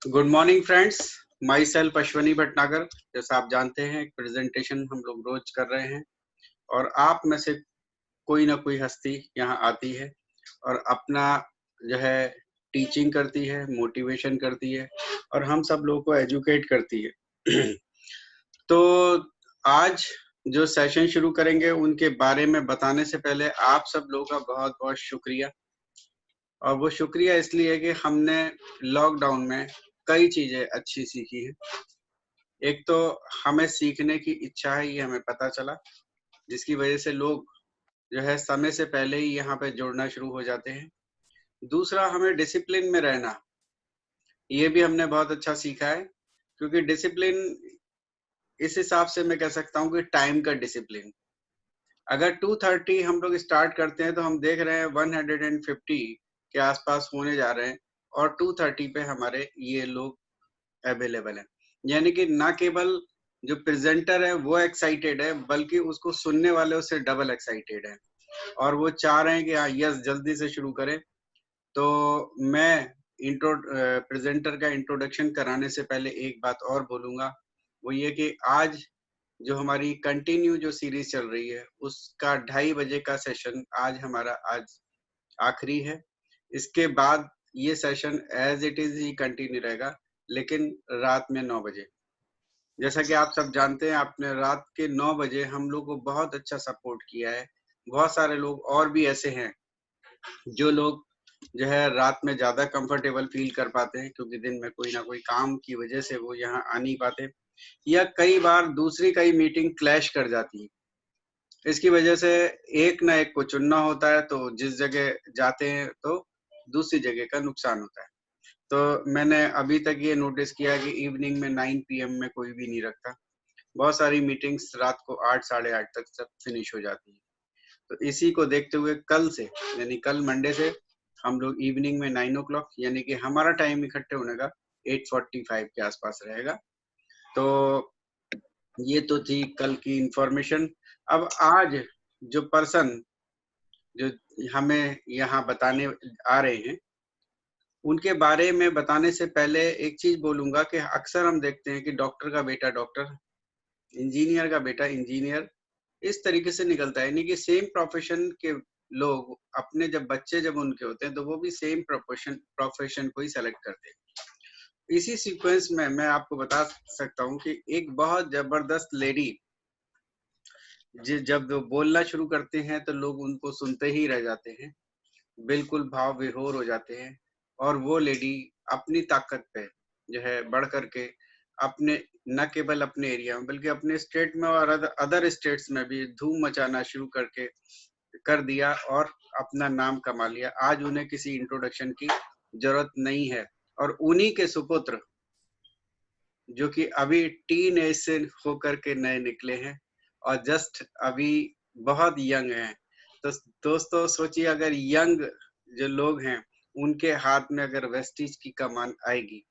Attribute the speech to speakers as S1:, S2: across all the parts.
S1: Good morning friends, my self Ashwani Bhatnagar. जैसा आप जानते हैं, एक प्रेजेंटेशन हम लोग रोज कर रहे हैं और आप में से कोई ना कोई हस्ती यहाँ आती है और अपना जो है टीचिंग करती है, मोटिवेशन करती है और हम सब लोगों को एजुकेट करती है। तो आज जो सेशन शुरू करेंगे उनके बारे में बताने से पहले आप सब लोगों का बहुत बहुत शुक्रिया। और वो शुक्रिया इसलिए कि हमने लॉकडाउन में कई चीजें अच्छी सीखी है। एक तो हमें सीखने की इच्छा है, ये हमें पता चला, जिसकी वजह से लोग जो है समय से पहले ही यहाँ पे जुड़ना शुरू हो जाते हैं। दूसरा, हमें डिसिप्लिन में रहना, ये भी हमने बहुत अच्छा सीखा है, क्योंकि डिसिप्लिन इस हिसाब से मैं कह सकता हूँ कि टाइम का डिसिप्लिन। अगर 2:30 हम लोग स्टार्ट करते हैं तो हम देख रहे हैं 150 के आसपास होने जा रहे हैं और 2:30 पे हमारे ये लोग अवेलेबल है। यानी कि ना केवल जो प्रेजेंटर है वो एक्साइटेड है, बल्कि उसको सुनने वाले उससे डबल एक्साइटेड है और वो चाह रहे हैं कि हाँ यस जल्दी से शुरू करें। तो मैं प्रेजेंटर का इंट्रोडक्शन कराने से पहले एक बात और बोलूंगा, वो ये कि आज जो हमारी कंटिन्यू जो सीरीज चल रही है उसका 2:30 बजे का सेशन आज आज आखिरी है। इसके बाद ये सेशन एज इट इज ही कंटिन्यू रहेगा, लेकिन रात में 9 बजे। जैसा कि आप सब जानते हैं, आपने रात के 9 बजे हम लोग को बहुत अच्छा सपोर्ट किया है। बहुत सारे लोग और भी ऐसे हैं जो लोग जो है रात में ज्यादा कंफर्टेबल फील कर पाते हैं, क्योंकि दिन में कोई ना कोई काम की वजह से वो यहाँ आ नहीं पाते, या कई बार दूसरी कई मीटिंग क्लैश कर जाती है। इसकी वजह से एक ना एक को चुनना होता है, तो जिस जगह जाते हैं तो दूसरी जगह का नुकसान होता है। तो मैंने अभी तक ये नोटिस किया कि इवनिंग में 9 PM में कोई भी नहीं रखता। बहुत सारी मीटिंग्स रात को 8 साढ़े 8 तक सब फिनिश हो जाती है। तो इसी को देखते हुए कल से, यानी कल मंडे से हम लोग इवनिंग में 9 o'clock, यानी कि हमारा टाइम इकट्ठे होने का 8:45 के आसपास रहेगा। तो ये तो थी कल की इंफॉर्मेशन। अब आज जो पर्सन जो हमें यहाँ बताने आ रहे हैं, उनके बारे में बताने से पहले एक चीज बोलूंगा कि अक्सर हम देखते हैं कि डॉक्टर का बेटा डॉक्टर, इंजीनियर का बेटा इंजीनियर, इस तरीके से निकलता है। यानी कि सेम प्रोफेशन के लोग अपने जब बच्चे जब उनके होते हैं तो वो भी सेम प्रोफेशन को ही सेलेक्ट करते हैं। इसी सीक्वेंस में मैं आपको बता सकता हूँ कि एक बहुत जबरदस्त लेडी जब वो बोलना शुरू करते हैं तो लोग उनको सुनते ही रह जाते हैं, बिल्कुल भाव विभोर हो जाते हैं। और वो लेडी अपनी ताकत पे जो है बढ़ करके अपने, न केवल अपने एरिया में बल्कि अपने स्टेट में और अदर स्टेट्स में भी धूम मचाना शुरू करके कर दिया और अपना नाम कमा लिया। आज उन्हें किसी इंट्रोडक्शन की जरूरत नहीं है और उन्हीं के सुपुत्र जो कि अभी टीन एज से होकर के नए निकले हैं और जस्ट अभी बहुत यंग हैं। तो दोस्तों सोचिए, अगर यंग जो लोग हैं उनके हाथ में अगर वेस्टीज की कमान आएगी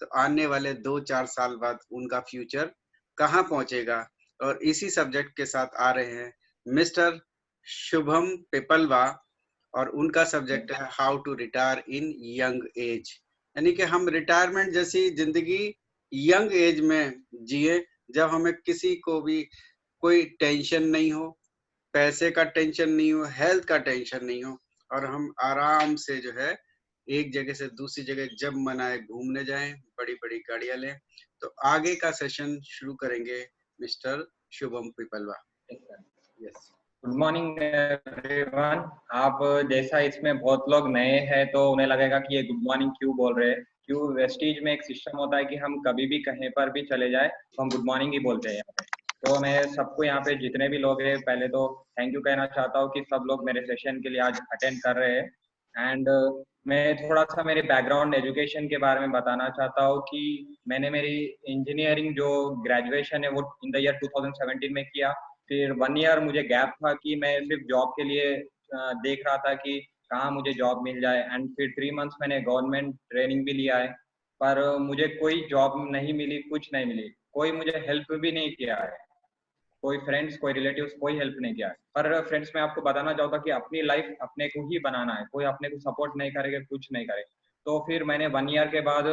S1: तो आने वाले 2-4 साल बाद उनका फ्यूचर कहाँ पहुंचेगा। और इसी सब्जेक्ट के साथ आ रहे हैं मिस्टर शुभम पिपलवा, और उनका सब्जेक्ट है how to retire in young age. यानी कि हम रिटायरमेंट जैसी जिंदगी यंग एज में जिए, जब हमें किसी को भी कोई टेंशन नहीं हो, पैसे का टेंशन नहीं हो, हेल्थ का टेंशन नहीं हो, और हम आराम से जो है एक जगह से दूसरी जगह जब मन आए घूमने जाएं, बड़ी बड़ी गाड़ियां लें। तो आगे का सेशन शुरू करेंगे mister Shubham Piplwa. Yes,
S2: good morning everyone. आप जैसा इसमें बहुत लोग नए हैं तो उन्हें लगेगा कि ये गुड मॉर्निंग क्यों बोल रहे हैं। क्यों, वेस्टीज में एक सिस्टम होता है कि हम कभी भी कहीं पर भी चले जाए तो हम गुड मॉर्निंग ही बोलते हैं यहाँ पे। तो मैं सबको यहाँ पे जितने भी लोग हैं पहले तो थैंक यू कहना चाहता हूँ कि सब लोग मेरे सेशन के लिए आज अटेंड कर रहे हैं। एंड मैं थोड़ा सा मेरे बैकग्राउंड एजुकेशन के बारे में बताना चाहता हूँ कि मैंने मेरी इंजीनियरिंग जो ग्रेजुएशन है वो इन द ईयर 2017 में किया। फिर 1 ईयर मुझे गैप था कि मैं सिर्फ जॉब के लिए देख रहा था कि कहाँ मुझे जॉब मिल जाए। एंड फिर 3 मंथ्स मैंने गवर्नमेंट ट्रेनिंग भी लिया है, पर मुझे कोई जॉब नहीं मिली, कुछ नहीं मिली, कोई मुझे हेल्प भी नहीं किया है, कोई फ्रेंड्स कोई रिलेटिव्स कोई हेल्प नहीं किया है। पर फ्रेंड्स मैं आपको बताना चाहता कि अपनी लाइफ अपने को ही बनाना है, कोई अपने को सपोर्ट नहीं करेगा, कुछ नहीं करे। तो फिर मैंने 1 ईयर के बाद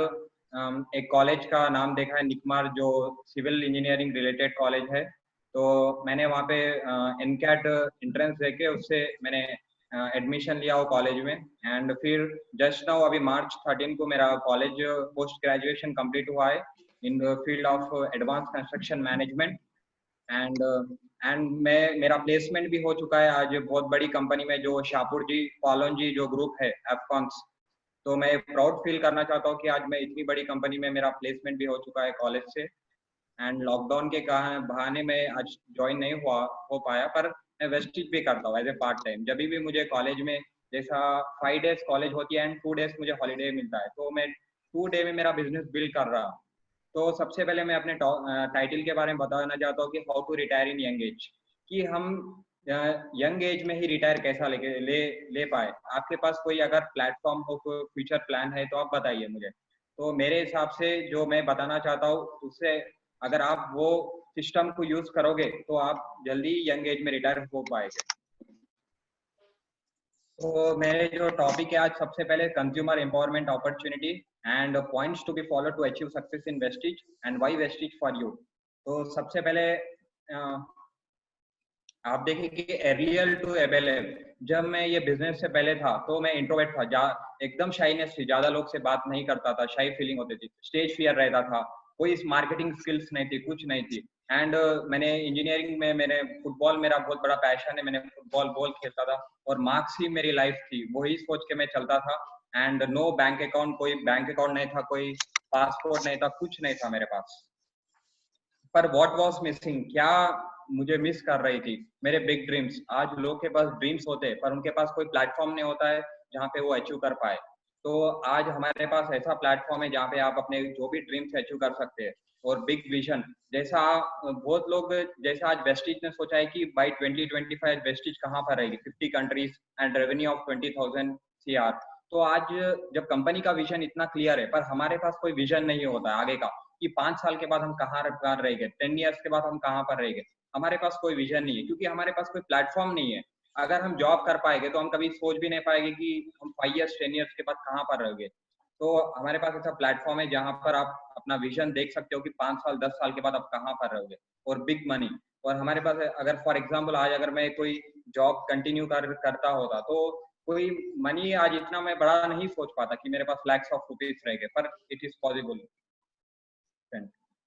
S2: एक कॉलेज का नाम देखा है, निकमार, जो सिविल इंजीनियरिंग रिलेटेड कॉलेज है। तो मैंने वहाँ पे एनकैट एंट्रेंस देके उससे मैंने एडमिशन लिया वो कॉलेज में। एंड फिर जस्ट नाउ अभी मार्च 13 को मेरा कॉलेज पोस्ट ग्रेजुएशन कंप्लीट हुआ है in the field of advance construction management. And मेरा प्लेसमेंट भी हो चुका है आज बहुत बड़ी कंपनी में, जो शाहपुर जी पालोन जी जो ग्रुप है एफकॉन्स। तो मैं प्राउड फील करना चाहता हूँ कि आज मैं इतनी बड़ी कंपनी में मेरा प्लेसमेंट भी हो चुका है कॉलेज से। एंड लॉकडाउन के बहाने में आज ज्वाइन नहीं हो पाया, पर मैं वेस्टेज भी करता हूँ एज ए पार्ट टाइम। जब भी मुझे कॉलेज में जैसा 5 डेज कॉलेज होती है एंड 2 डेज मुझे हॉलीडे मिलता है, तो मैं 2 डे में मेरा बिजनेस बिल्ड कर रहा हूँ। तो सबसे पहले मैं अपने टाइटल के बारे में बताना चाहता हूँ कि how to retire in young age, कि हम यंग एज में ही रिटायर कैसा ले पाए। आपके पास कोई अगर प्लेटफॉर्म हो, कोई फ्यूचर प्लान है तो आप बताइए मुझे। तो मेरे हिसाब से जो मैं बताना चाहता हूँ उससे अगर आप वो सिस्टम को यूज करोगे तो आप जल्दी यंग एज में रिटायर हो पाएंगे। तो मेरे जो टॉपिक है आज, सबसे पहले consumer empowerment opportunity and points to be follow to achieve success in Vestige and why Vestige for you. तो सबसे पहले आप देखिए कि अर्लियर टू अवेलेबल, जब मैं ये बिजनेस से पहले था तो मैं इंट्रोवर्ट था, एकदम शाइनेस थी, ज्यादा लोग से बात नहीं करता था, शाई फीलिंग होती थी, स्टेज फियर रहता था, कोई मार्केटिंग स्किल्स नहीं थी, कुछ नहीं थी। एंड मैंने इंजीनियरिंग में मैंने फुटबॉल, मेरा बहुत बड़ा पैशन है, मैंने फुटबॉल बॉल खेलता था और मार्क्स ही मेरी लाइफ थी, वही सोच के मैं चलता था। एंड नो बैंक अकाउंट, कोई बैंक अकाउंट नहीं था, कोई पासपोर्ट नहीं था, कुछ नहीं था मेरे पास। पर व्हाट वाज मिसिंग, क्या मुझे मिस कर रही थी? मेरे बिग ड्रीम्स। आज लोग के पास ड्रीम्स होते हैं पर उनके पास कोई प्लेटफॉर्म नहीं होता है जहाँ पे वो अचीव कर पाए। तो आज हमारे पास ऐसा प्लेटफॉर्म है जहाँ पे आप अपने जो भी ड्रीम्स अचीव कर सकते हैं। और बिग विजन, जैसा बहुत लोग, जैसा आज वेस्टिज ने सोचा है कि बाई 2025 वेस्टिज कहाँ पर रहेगी, 50 countries and revenue of 20,000 CR। तो आज जब कंपनी का विजन इतना क्लियर है पर हमारे पास कोई विजन नहीं होता है आगे का, कि 5 साल के बाद हम कहाँ रहेंगे, 10 ईयर्स के बाद हम कहाँ पर रहेंगे, हमारे पास कोई विजन नहीं है, क्योंकि हमारे पास कोई प्लेटफॉर्म नहीं है। अगर हम जॉब कर पाएंगे तो हम कभी सोच भी नहीं पाएंगे कि हम 5 ईयर्स 10 ईयर्स के बाद कहाँ पर रहेंगे। तो हमारे पास ऐसा प्लेटफॉर्म है जहाँ पर आप अपना विजन देख सकते हो कि 5 साल 10 साल के बाद आप कहाँ पर रहोगे। और बिग मनी, और हमारे पास अगर फॉर एग्जाम्पल आज अगर मैं कोई जॉब कंटिन्यू करता होता तो कोई मनी आज इतना मैं बड़ा नहीं सोच पाता कि मेरे पास लैक्स ऑफ रुपीज रहेंगे, पर it is possible.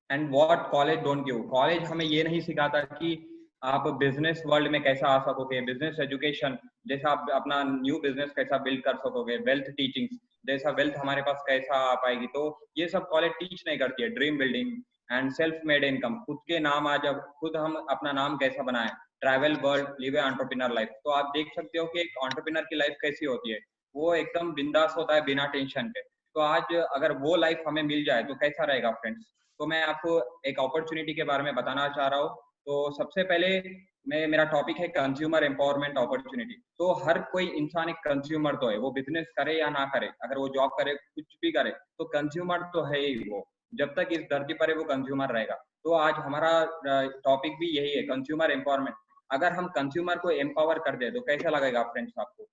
S2: And what college don't give, college हमें ये नहीं सिखाता कि आप बिजनेस वर्ल्ड में कैसा आ सकोगे, बिजनेस एजुकेशन जैसा आप अपना न्यू बिजनेस कैसा बिल्ड कर सकोगे, वेल्थ टीचिंग जैसा वेल्थ हमारे पास कैसा आ पाएगी, तो ये सब कॉलेज टीच नहीं करती है। Dream building and self made income, खुद के नाम आज, अब खुद हम अपना नाम कैसा बनाए, ट्रैवल वर्ल्ड, लिव ए एंटरप्रेन्योर लाइफ। तो आप देख सकते हो कि एक एंटरप्रेन्योर की लाइफ कैसी होती है, वो एकदम बिंदास होता है बिना टेंशन के। तो आज अगर वो लाइफ हमें मिल जाए तो कैसा रहेगा फ्रेंड्स। तो मैं आपको एक अपॉर्चुनिटी के बारे में बताना चाह रहा हूँ। तो सबसे पहले मेरा टॉपिक है कंज्यूमर एम्पावरमेंट अपॉर्चुनिटी। तो हर कोई इंसान एक कंज्यूमर तो है, वो बिजनेस करे या ना करे, अगर वो जॉब करे कुछ भी करे तो कंज्यूमर तो है ही वो, जब तक इस धरती पर है वो कंज्यूमर रहेगा। तो आज हमारा टॉपिक भी यही है, कंज्यूमर एम्पावरमेंट। अगर हम कंज्यूमर को एम्पावर कर दे तो कैसा लगेगा फ्रेंड्स आपको।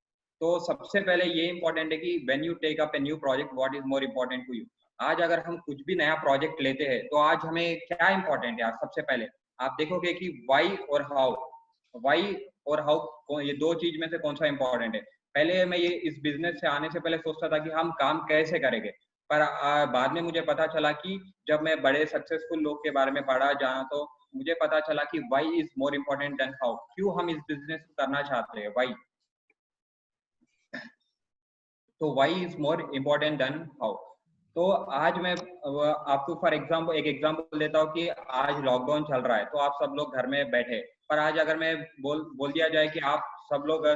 S2: तो सबसे पहले ये इंपॉर्टेंट है कि when you take up a new project, what is more important to you. आज अगर हम कुछ भी नया प्रोजेक्ट लेते हैं तो आज हमें क्या इंपॉर्टेंट है। आज सबसे पहले आप देखोगे कि वाई और हाउ, वाई और हाउ ये दो चीज में से कौन सा इंपॉर्टेंट है। पहले मैं ये इस बिजनेस से आने से पहले सोचता था कि हम काम कैसे करेंगे, पर बाद में मुझे पता चला कि जब मैं बड़े सक्सेसफुल लोग के बारे में पढ़ा जाना तो मुझे पता चला कि why is more important than how, क्यों हम इस बिजनेस को करना चाहते हैं, वाई। तो why is more important than how. तो आज मैं आपको फॉर एग्जाम्पल एक एग्जाम्पल देता हूँ कि आज लॉकडाउन चल रहा है तो आप सब लोग घर में बैठे, पर आज अगर मैं बोल दिया जाए कि आप सब लोग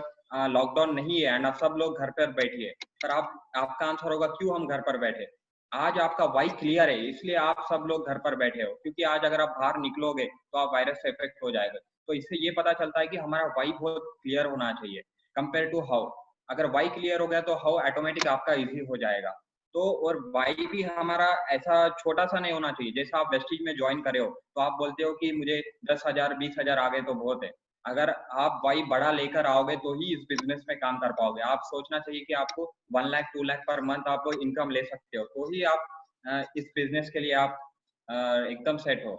S2: लॉकडाउन नहीं है एंड आप सब लोग घर पर बैठिए, पर आपका आंसर होगा क्यों हम घर पर बैठे। आज आपका वाई क्लियर है, इसलिए आप सब लोग घर पर बैठे हो, क्योंकि आज अगर आप बाहर निकलोगे तो आप वायरस से इफेक्ट हो जाएगा। तो इससे ये पता चलता है कि हमारा वाई बहुत क्लियर होना चाहिए कंपेयर टू हाउ। अगर वाई क्लियर हो गया तो हाउ ऑटोमेटिक आपका इजी हो जाएगा। तो और वाई भी हमारा ऐसा छोटा सा नहीं होना चाहिए। जैसा आप वेस्टिज में ज्वाइन करे हो तो आप बोलते हो कि मुझे 10,000 20,000 आ गए तो बहुत है। अगर आप वाई बड़ा लेकर आओगे तो ही इस बिजनेस में काम कर पाओगे। आप सोचना चाहिए कि आपको 1 लाख 2 लाख पर मंथ आप इनकम ले सकते हो, तो ही आप इस बिजनेस के लिए आप एकदम सेट हो,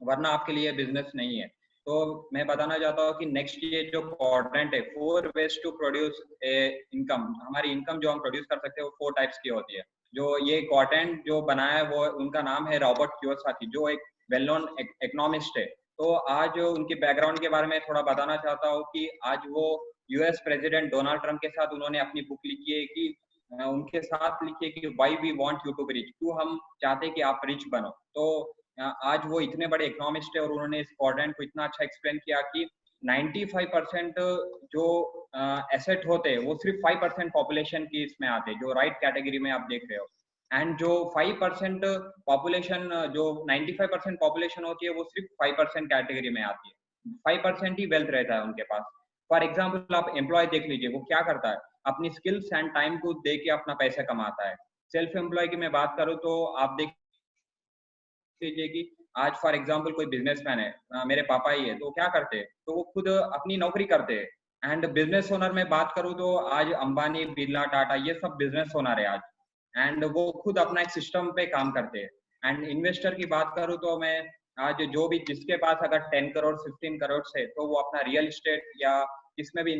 S2: वरना आपके लिए बिजनेस नहीं है। तो मैं बताना चाहता हूँ कि नेक्स्ट ये जो क्वाड्रेंट है, 4 वेज टू प्रोड्यूस इनकम, हमारी इनकम जो हम प्रोड्यूस कर सकते हैं वो 4 टाइप्स की होती है। जो ये क्वाड्रेंट जो बनाया है वो उनका नाम है रॉबर्ट कियोसाकी, जो एक वेल नोन इकोनॉमिस्ट है। तो आज उनकी बैकग्राउंड के बारे में थोड़ा बताना चाहता हूँ कि आज वो यूएस प्रेसिडेंट डोनाल्ड ट्रंप के साथ उन्होंने अपनी बुक लिखी है कि उनके साथ लिखी है कि why we want you to be rich, क्यों हम चाहते हैं कि आप रिच बनो। तो आज वो इतने बड़े इकोनॉमिस्ट है और उन्होंने इस क्वाड्रेंट को इतना अच्छा एक्सप्लेन किया कि 95% जो एसेट होते हैं वो सिर्फ 5% पॉपुलेशन की इसमें आते हैं, जो राइट कैटेगरी में आप देख रहे हो। एंड जो 5% पॉपुलेशन, जो 95% पॉपुलेशन होती है वो सिर्फ 5% कैटेगरी में आती है। 5% ही वेल्थ रहता है उनके पास। फॉर एग्जाम्पल आप एम्प्लॉय देख लीजिए, वो क्या करता है, अपनी स्किल्स एंड टाइम को दे के अपना पैसा कमाता है। सेल्फ एम्प्लॉय की मैं बात करूँ तो आप देख लीजिए कि आज फॉर एग्जांपल कोई बिजनेसमैन है, मेरे पापा ही है, तो क्या करते हैं, तो वो खुद अपनी नौकरी करते हैं। एंड बिजनेस ओनर में बात करूँ तो आज अंबानी, बिरला, टाटा ये सब बिजनेस ओनर है आज। एंड वो खुद अपना एक सिस्टम पे काम करते हैं। एंड इन्वेस्टर की बात करूँ तो मैं आज जो भी जिसके पास अगर 10 करोड़ 15 करोड़ है तो वो अपना रियल एस्टेट या इसमें भी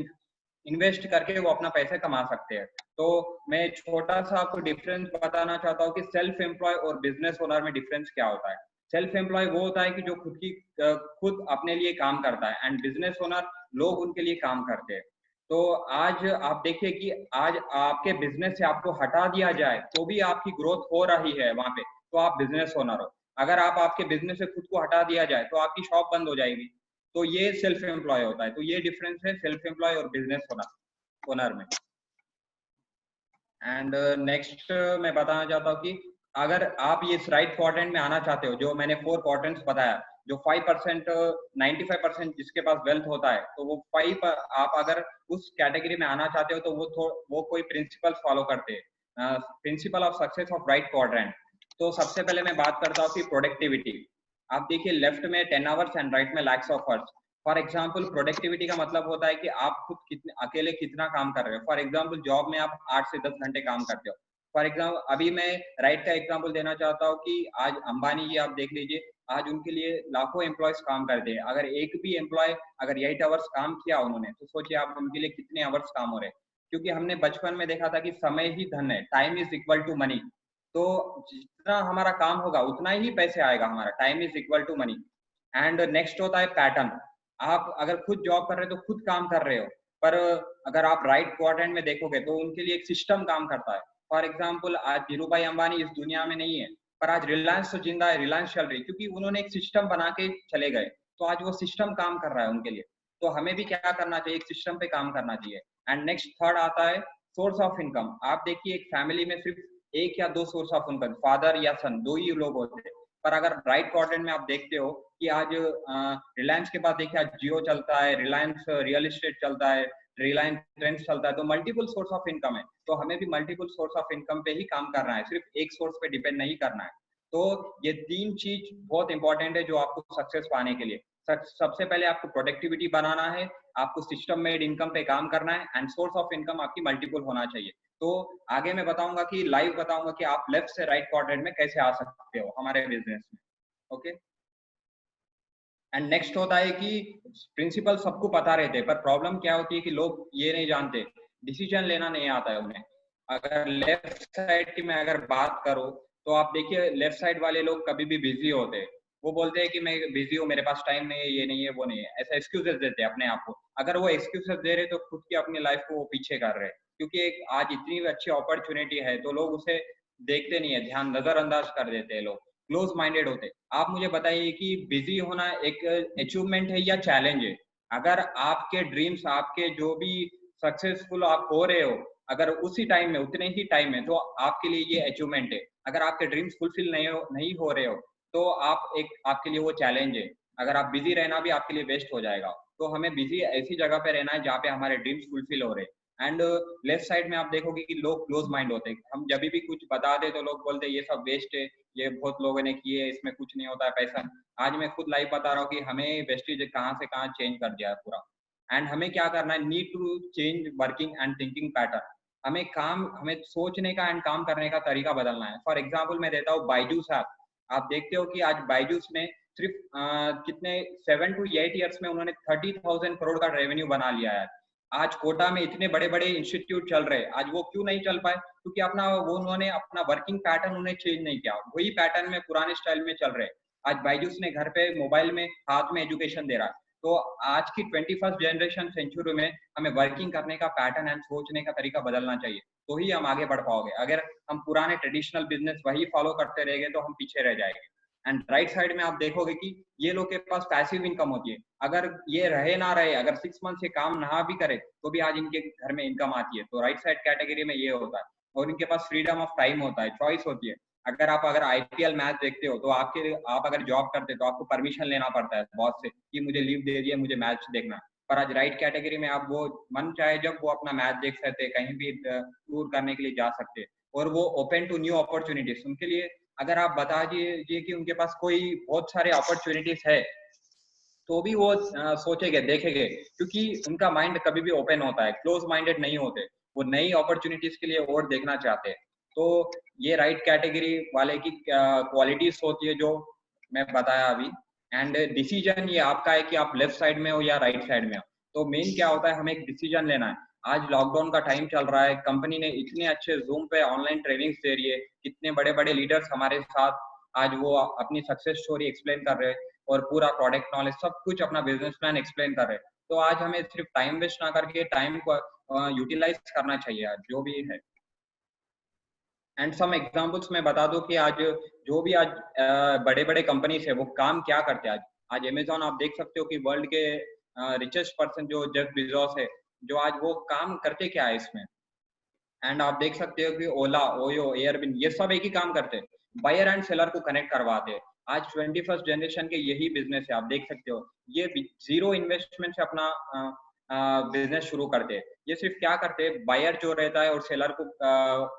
S2: इन्वेस्ट करके वो अपना पैसे कमा सकते हैं। तो मैं छोटा सा आपको डिफरेंस बताना चाहता हूँ कि सेल्फ एम्प्लॉय और बिजनेस ओनर में डिफरेंस क्या होता है। सेल्फ एम्प्लॉय वो होता है कि जो खुद अपने लिए काम करता है, एंड बिजनेस ओनर लोग उनके लिए काम करते हैं। तो आज आप देखिए कि आज आपके बिजनेस से आपको हटा दिया जाए तो भी आपकी ग्रोथ हो रही है वहां पे, तो आप बिजनेस ओनर हो। अगर आप आपके बिजनेस से खुद को हटा दिया जाए तो आपकी शॉप बंद हो जाएगी। तो ये सेल्फ एम्प्लॉय होता है। तो ये डिफरेंस है सेल्फ एम्प्लॉय और बिजनेस ओनर में। एंड नेक्स्ट मैं बताना चाहता हूँ कि अगर आप ये राइट क्वाड्रेंट में आना चाहते हो, जो मैंने 4 क्वाड्रेंट्स बताया, जो 5% 95% जिसके पास वेल्थ होता है, तो वो 5 आप अगर उस कैटेगरी में आना चाहते हो तो वो कोई प्रिंसिपल फॉलो करते हैं, principle of success of right quadrant. तो सबसे पहले मैं बात करता हूँ कि प्रोडक्टिविटी। आप देखिए लेफ्ट में 10 आवर्स एंड राइट में lakhs of hours. For example productivity का मतलब होता है कि आप खुद कितने अकेले कितना काम कर रहे हो। फॉर एग्जाम्पल जॉब में आप 8 से 10 घंटे काम करते हो। फॉर एग्जाम्पल अभी मैं राइट का एग्जाम्पल देना चाहता हूँ कि आज अंबानी जी आप देख लीजिए, आज उनके लिए लाखों एम्प्लॉयज काम करते हैं। अगर एक भी एम्प्लॉय अगर 8 आवर्स काम किया उन्होंने, तो सोचिए आप उनके लिए कितने आवर्स काम हो रहे हैं। क्योंकि हमने बचपन में देखा था कि समय ही धन है, time is equal to money. तो जितना हमारा काम होगा उतना ही पैसे आएगा हमारा, time is equal to money. And next होता है पैटर्न। आप अगर खुद जॉब कर रहे हो तो खुद काम कर रहे हो, पर अगर आप राइट क्वाड्रेंट में देखोगे तो उनके लिए एक सिस्टम काम करता है। फॉर एग्जाम्पल आज धीरू भाई अंबानी इस दुनिया में नहीं है, पर आज रिलायंस तो जिंदा है, रिलायंस चल रही है, क्योंकि उन्होंने एक सिस्टम बना के चले गए। तो आज वो सिस्टम काम कर रहा है उनके लिए। तो हमें भी क्या करना चाहिए, एक सिस्टम पे काम करना चाहिए। एंड नेक्स्ट थर्ड आता है सोर्स ऑफ इनकम। आप देखिए एक फैमिली में सिर्फ एक या दो सोर्स ऑफ इनकम, फादर या सन, दो ही लोग होते हैं। पर अगर राइट क्वाड्रेंट में आप देखते हो कि आज रिलायंस के बाद देखिए आज जियो चलता है, रिलायंस रियल एस्टेट चलता है, रिलायंस ट्रेंड्स चलता है, तो मल्टीपल सोर्स ऑफ इनकम है। तो हमें भी मल्टीपल सोर्स ऑफ इनकम पे ही काम करना है, सिर्फ एक सोर्स पे डिपेंड नहीं करना है। तो ये 3 चीज बहुत इंपॉर्टेंट है जो आपको सक्सेस पाने के लिए। सबसे पहले आपको प्रोडक्टिविटी बनाना है, आपको सिस्टम मेड इनकम पे काम करना है, एंड सोर्स ऑफ इनकम आपकी मल्टीपल होना चाहिए। तो आगे मैं बताऊंगा कि लाइव बताऊंगा कि आप लेफ्ट से राइट क्वाड्रेंट में कैसे आ सकते हो हमारे बिजनेस में। ओके। एंड नेक्स्ट होता है कि प्रिंसिपल सबको पता रहते हैं, पर प्रॉब्लम क्या होती है कि लोग ये नहीं जानते, डिसीजन लेना नहीं आता है उन्हें। अगर लेफ्ट साइड की मैं अगर बात करूं तो आप देखिए लेफ्ट साइड वाले लोग कभी भी बिजी होते हैं। वो बोलते हैं कि मैं बिजी हूँ, मेरे पास टाइम नहीं है, ये नहीं है, वो नहीं है, ऐसा एक्सक्यूजेस देते हैं अपने आप को। अगर वो एक्सक्यूजेस दे रहे तो खुद की अपनी लाइफ को वो पीछे कर रहे हैं, क्योंकि एक आज इतनी अच्छी अपॉर्चुनिटी है तो लोग उसे देखते नहीं है, ध्यान नजरअंदाज कर देते हैं लोग, क्लोज माइंडेड होते हैं। आप मुझे बताइए कि बिजी होना एक अचीवमेंट है या चैलेंज है? अगर आपके ड्रीम्स, आपके जो भी सक्सेसफुल आप हो रहे हो, अगर उसी टाइम में उतने ही टाइम में, तो आपके लिए ये अचीवमेंट है। अगर आपके ड्रीम्स फुलफिल नहीं हो रहे हो तो आप एक आपके लिए वो चैलेंज है। अगर आप बिजी रहना भी आपके लिए वेस्ट हो जाएगा। तो हमें बिजी ऐसी जगह पे रहना है जहाँ पे हमारे ड्रीम्स फुलफिल हो रहे हैं। एंड लेफ्ट साइड में आप देखोगे कि लोग क्लोज माइंड होते हैं, हम जब भी कुछ बता दे तो लोग बोलते हैं ये सब वेस्ट है, ये बहुत लोगों ने किए, इसमें कुछ नहीं होता है पैसा। आज मैं खुद लाइव बता रहा हूँ कि हमें वेस्टेज कहाँ से कहाँ चेंज कर दिया है पूरा। एंड हमें क्या करना है, need to change working and thinking pattern. हमें सोचने का एंड काम करने का तरीका बदलना है। फॉर एग्जाम्पल मैं देता हूँ बायजूस ऐप। आप देखते हो कि आज बायजूस ने सिर्फ कितने 7 to 8 ईयर्स में उन्होंने 30,000 करोड़ का रेवेन्यू बना लिया है। आज कोटा में इतने बड़े बड़े इंस्टीट्यूट चल रहे हैं, आज वो क्यों नहीं चल पाए? क्योंकि उन्होंने अपना वर्किंग पैटर्न उन्हें चेंज नहीं किया, वही पैटर्न में पुराने स्टाइल में चल रहे हैं। आज बायजूस ने घर पे मोबाइल में हाथ में एजुकेशन दे रहा है। तो आज की 21st जनरेशन सेंचुरी में हमें वर्किंग करने का पैटर्न एंड सोचने का तरीका बदलना चाहिए, तो ही हम आगे बढ़ पाओगे। अगर हम पुराने ट्रेडिशनल बिजनेस वही फॉलो करते रहेंगे तो हम पीछे रह जाएंगे। एंड राइट साइड में आप देखोगे कि ये लोग के पास पैसिव इनकम होती है। अगर ये रहे ना रहे, अगर 6 मंथ से काम ना भी करे तो भी आज इनके घर में इनकम आती है। तो राइट साइड कैटेगरी में ये होता है। और इनके पास फ्रीडम ऑफ टाइम होता है, चॉइस होती है। अगर आईपीएल मैच देखते हो तो आप अगर जॉब करते हो तो आपको परमिशन लेना पड़ता है बॉस से कि मुझे लीव दे दिए, मुझे मैच देखना। पर आज राइट कैटेगरी में आप वो मन चाहे जब वो अपना मैच देख सकते, कहीं भी टूर करने के लिए जा सकते, और वो ओपन टू न्यू अपॉर्चुनिटीज उनके लिए। अगर आप बता दीजिए कि उनके पास कोई बहुत सारे अपॉर्चुनिटीज है तो भी वो सोचेंगे, देखेंगे, क्योंकि उनका माइंड कभी भी ओपन होता है, क्लोज माइंडेड नहीं होते। वो नई अपॉर्चुनिटीज के लिए और देखना चाहते हैं। तो ये राइट कैटेगरी वाले की क्वालिटीज होती है जो मैं बताया अभी। एंड डिसीजन ये आपका है कि आप लेफ्ट साइड में हो या राइट साइड में हो। तो मेन क्या होता है, हमें एक डिसीजन लेना है। आज लॉकडाउन का टाइम चल रहा है, कंपनी ने इतने अच्छे जूम पे ऑनलाइन ट्रेनिंग्स दे रही है, कितने बड़े बड़े लीडर्स हमारे साथ आज वो अपनी सक्सेस स्टोरी एक्सप्लेन कर रहे हैं और पूरा प्रोडक्ट नॉलेज सब कुछ अपना बिजनेस प्लान एक्सप्लेन कर रहे हैं। तो आज हमें सिर्फ टाइम वेस्ट ना करके टाइम को यूटिलाइज करना चाहिए आज जो भी है। एंड सम एग्जांपल्स मैं बता दूं कि आज जो भी आज बड़े बड़े कंपनीज है वो काम क्या करते हैं। आज अमेजॉन आप देख सकते हो कि वर्ल्ड के रिचेस्ट पर्सन जो जेफ बेजोस है, जो आज वो काम करते क्या है इसमें। एंड आप देख सकते हो कि ओला, ओयो, एयरबिन ये सब एक ही काम करते हैं, बायर एंड सेलर को कनेक्ट करवाते हैं। आज 21st जनरेशन के यही बिजनेस है, आप देख सकते हो। ये जीरो इन्वेस्टमेंट से अपना बिजनेस शुरू करते हैं। ये सिर्फ क्या करते हैं, बायर जो रहता है और सेलर को